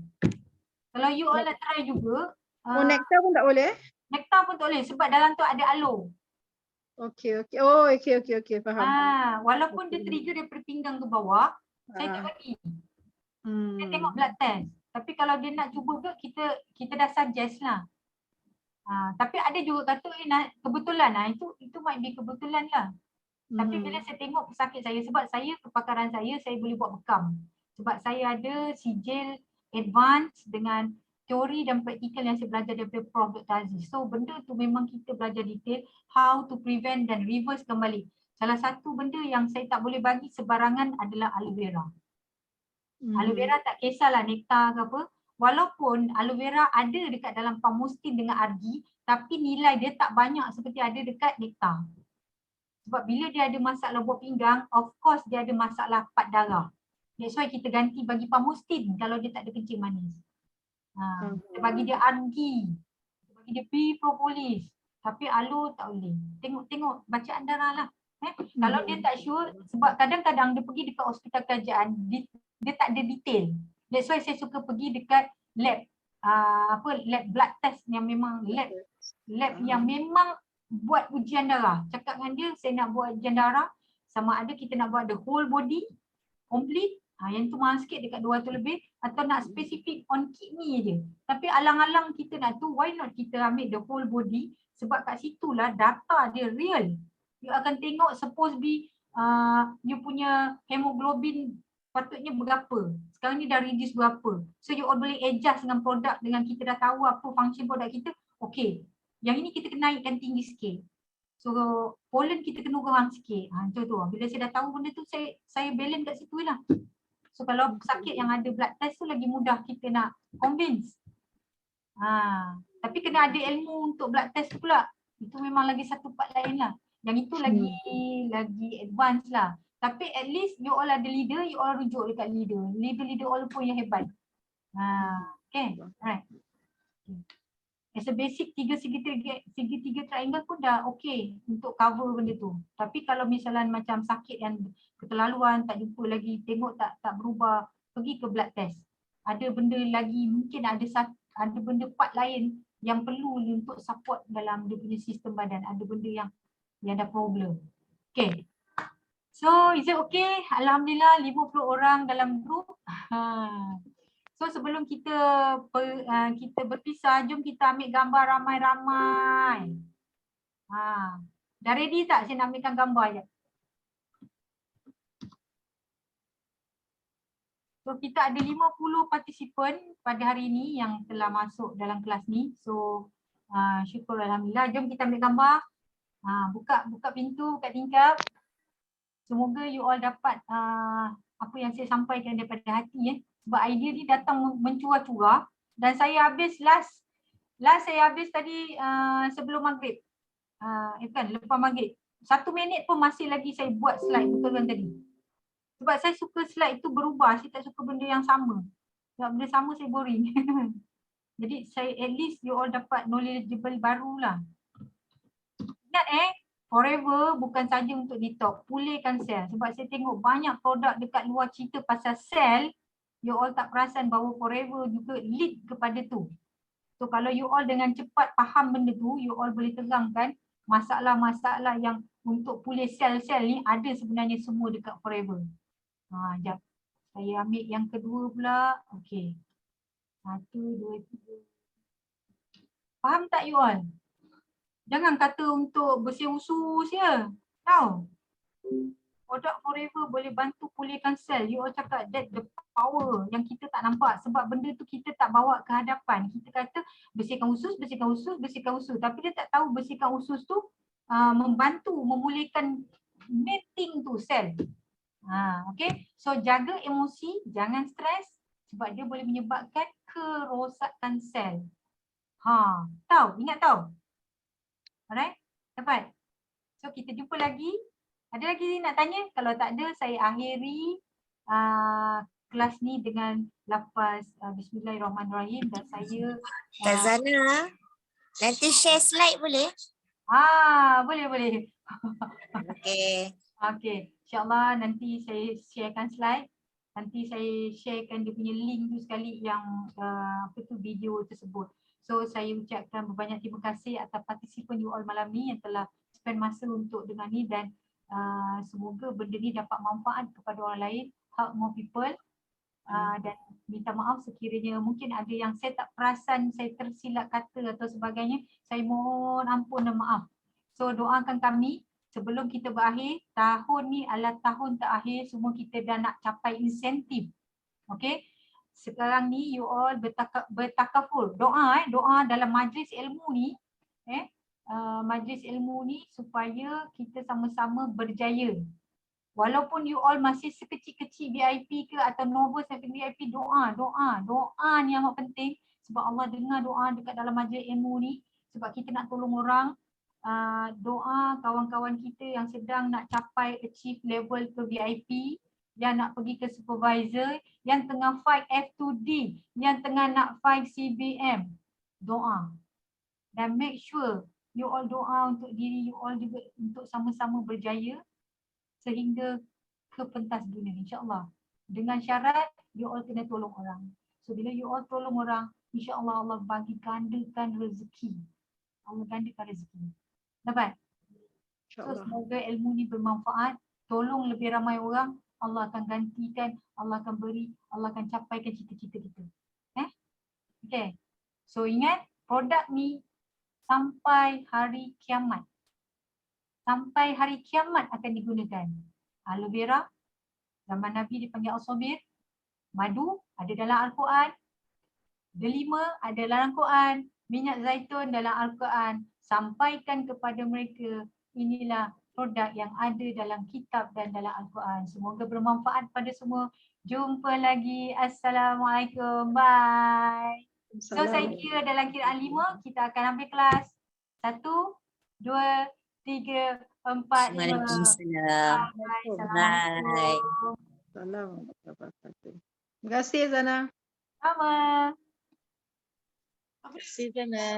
Kalau you all nak try juga. Nektar pun tak boleh? Nektar pun tak boleh sebab dalam tu ada aloe. Okey. Oh, okey, faham. Walaupun dia trigger daripada pinggang ke bawah, saya tak bagi. Saya tengok blood test. Tapi kalau dia nak cuba ke, kita dah suggest lah. Tapi ada juga kata kebetulan, itu might be kebetulan lah. Tapi bila saya tengok pesakit saya, sebab saya kepakaran saya boleh buat bekam. Sebab saya ada sijil advance dengan teori dan praktikal yang saya belajar daripada Prof. Dr. Aziz. So benda tu memang kita belajar detail how to prevent dan reverse kembali. Salah satu benda yang saya tak boleh bagi sebarangan adalah aloe vera. Aloe vera tak kisahlah nektar ke apa. Walaupun aloe vera ada dekat dalam pamustin dengan argi, tapi nilai dia tak banyak seperti ada dekat nektar. Sebab bila dia ada masalah buah pinggang, of course dia ada masalah pad darah. That's why kita ganti bagi pamustin kalau dia tak ada kencing manis. Kita bagi dia argi, kita bagi dia propolis. Tapi aloe tak boleh. Tengok bacaan darah lah. Kalau dia tak sure, sebab kadang-kadang dia pergi dekat hospital kerajaan, dia tak ada detail. That's why saya suka pergi dekat lab. Lab blood test yang memang lab yang memang buat ujian darah. Cakap dengan dia, saya nak buat ujian darah, sama ada kita nak buat the whole body complete, yang tu mahal sikit dekat 200 lebih, atau nak spesifik on kidney je. Tapi alang-alang kita nak tu, why not kita ambil the whole body, sebab kat situlah data dia real. You akan tengok suppose be you punya hemoglobin patutnya berapa. Sekarang ni dah reduce berapa. So you all boleh adjust dengan produk, dengan kita dah tahu apa function produk kita. Okay, yang ini kita kena naikkan tinggi sikit. So pollen kita kena kurang sikit. Macam tu. Bila saya dah tahu benda tu, saya balance kat situ lah. So kalau sakit yang ada blood test tu lagi mudah kita nak convince. Tapi kena ada ilmu untuk blood test pula. Itu memang lagi satu part lain lah. Yang itu lagi advance lah. Tapi at least you all ada leader, you all rujuk dekat leader. Leader all pun yang hebat. Okay, alright. As a basic segitiga triangle pun dah okay untuk cover benda tu. Tapi kalau misalnya macam sakit yang keterlaluan, tak jumpa lagi, tengok tak berubah, pergi ke blood test. Ada benda lagi, mungkin ada benda part lain yang perlu untuk support dalam dia punya sistem badan. Ada benda yang dah problem. Okay. So is it okay? Alhamdulillah 50 orang dalam grup. So sebelum kita berpisah, jom kita ambil gambar ramai-ramai. Dah ready tak saya nak ambilkan gambar je? So kita ada 50 participant pada hari ini yang telah masuk dalam kelas ni. So syukur alhamdulillah. Jom kita ambil gambar. Buka pintu, buka tingkap. Semoga you all dapat apa yang saya sampaikan daripada hati. Sebab idea ni datang mencurah-curah. Dan saya habis last saya habis tadi sebelum maghrib. Lepas maghrib. 1 minit pun masih lagi saya buat slide betul kan tadi. Sebab saya suka slide tu berubah. Saya tak suka benda yang sama. Sebab benda sama saya boring. Jadi saya at least you all dapat knowledgeable barulah. Ingat forever bukan saja untuk detox, pulihkan sel. Sebab saya tengok banyak produk dekat luar cerita pasal sel, you all tak perasan bahawa forever juga lead kepada tu. So kalau you all dengan cepat faham benda tu, you all boleh terangkan masalah-masalah yang untuk pulih sel-sel ni ada sebenarnya semua dekat forever. Sekejap. Saya ambil yang kedua pula. Okey. 1, 2, 3. Faham tak you all? Jangan kata untuk bersih usus ya. Tahu? Produk forever boleh bantu pulihkan sel. You all cakap that the power yang kita tak nampak. Sebab benda tu kita tak bawa ke hadapan. Kita kata bersihkan usus, bersihkan usus, bersihkan usus. Tapi dia tak tahu bersihkan usus tu membantu memulihkan netting tu sel. Okay. So jaga emosi, jangan stres. Sebab dia boleh menyebabkan kerosakan sel. Tahu? Ingat tahu? Alright, dapat. So kita jumpa lagi. Ada lagi nak tanya? Kalau tak ada, saya akhiri kelas ni dengan lafaz Bismillahirrahmanirrahim dan saya Kak Zana, nanti share slide boleh? Boleh. Okey. Okay, insyaAllah nanti saya sharekan slide. Nanti saya sharekan dia punya link tu sekali yang video tersebut. So saya ucapkan berbanyak terima kasih atas partisipan you all malam ni yang telah spend masa untuk dengar ni dan semoga benda ni dapat manfaat kepada orang lain, help more people. dan minta maaf sekiranya mungkin ada yang saya tak perasan, saya tersilap kata atau sebagainya. Saya mohon ampun dan maaf. So doakan kami sebelum kita berakhir, tahun ni adalah tahun terakhir, semua kita dah nak capai insentif. Okay. Sekarang ni you all bertakaful. Doa doa dalam majlis ilmu ni, majlis ilmu ni supaya kita sama-sama berjaya. Walaupun you all masih sekecil-kecil VIP ke atau novice sampai VIP, doa ni amat penting sebab Allah dengar doa dekat dalam majlis ilmu ni sebab kita nak tolong orang. Doa kawan-kawan kita yang sedang nak capai achieve level ke VIP, yang nak pergi ke supervisor, yang tengah fight F2D, yang tengah nak fight CBM. Doa. Dan make sure you all doa untuk diri you all juga untuk sama-sama berjaya sehingga ke pentas dunia, insyaAllah. Dengan syarat you all kena tolong orang. So bila you all tolong orang, insyaAllah Allah bagi gandakan rezeki. Allah gandakan rezeki. Dapat? So semoga ilmu ni bermanfaat. Tolong lebih ramai orang, Allah akan gantikan, Allah akan beri, Allah akan capaikan cita-cita kita. Okay. So ingat, produk ni sampai hari kiamat. Sampai hari kiamat akan digunakan. Aloe vera, zaman Nabi dipanggil al-sabir. Madu ada dalam Al-Quran. Delima ada dalam Al-Quran. Minyak zaitun dalam Al-Quran. Sampaikan kepada mereka, inilah produk yang ada dalam kitab dan dalam Al-Quran. Semoga bermanfaat pada semua. Jumpa lagi. Assalamualaikum. Bye. So saya kira dalam kiraan 5 kita akan ambil kelas 1, 2, 3, 4, 5. Waalaikumsalam. Bye. Terima kasih Zana. Sama. Terima kasih, Zana.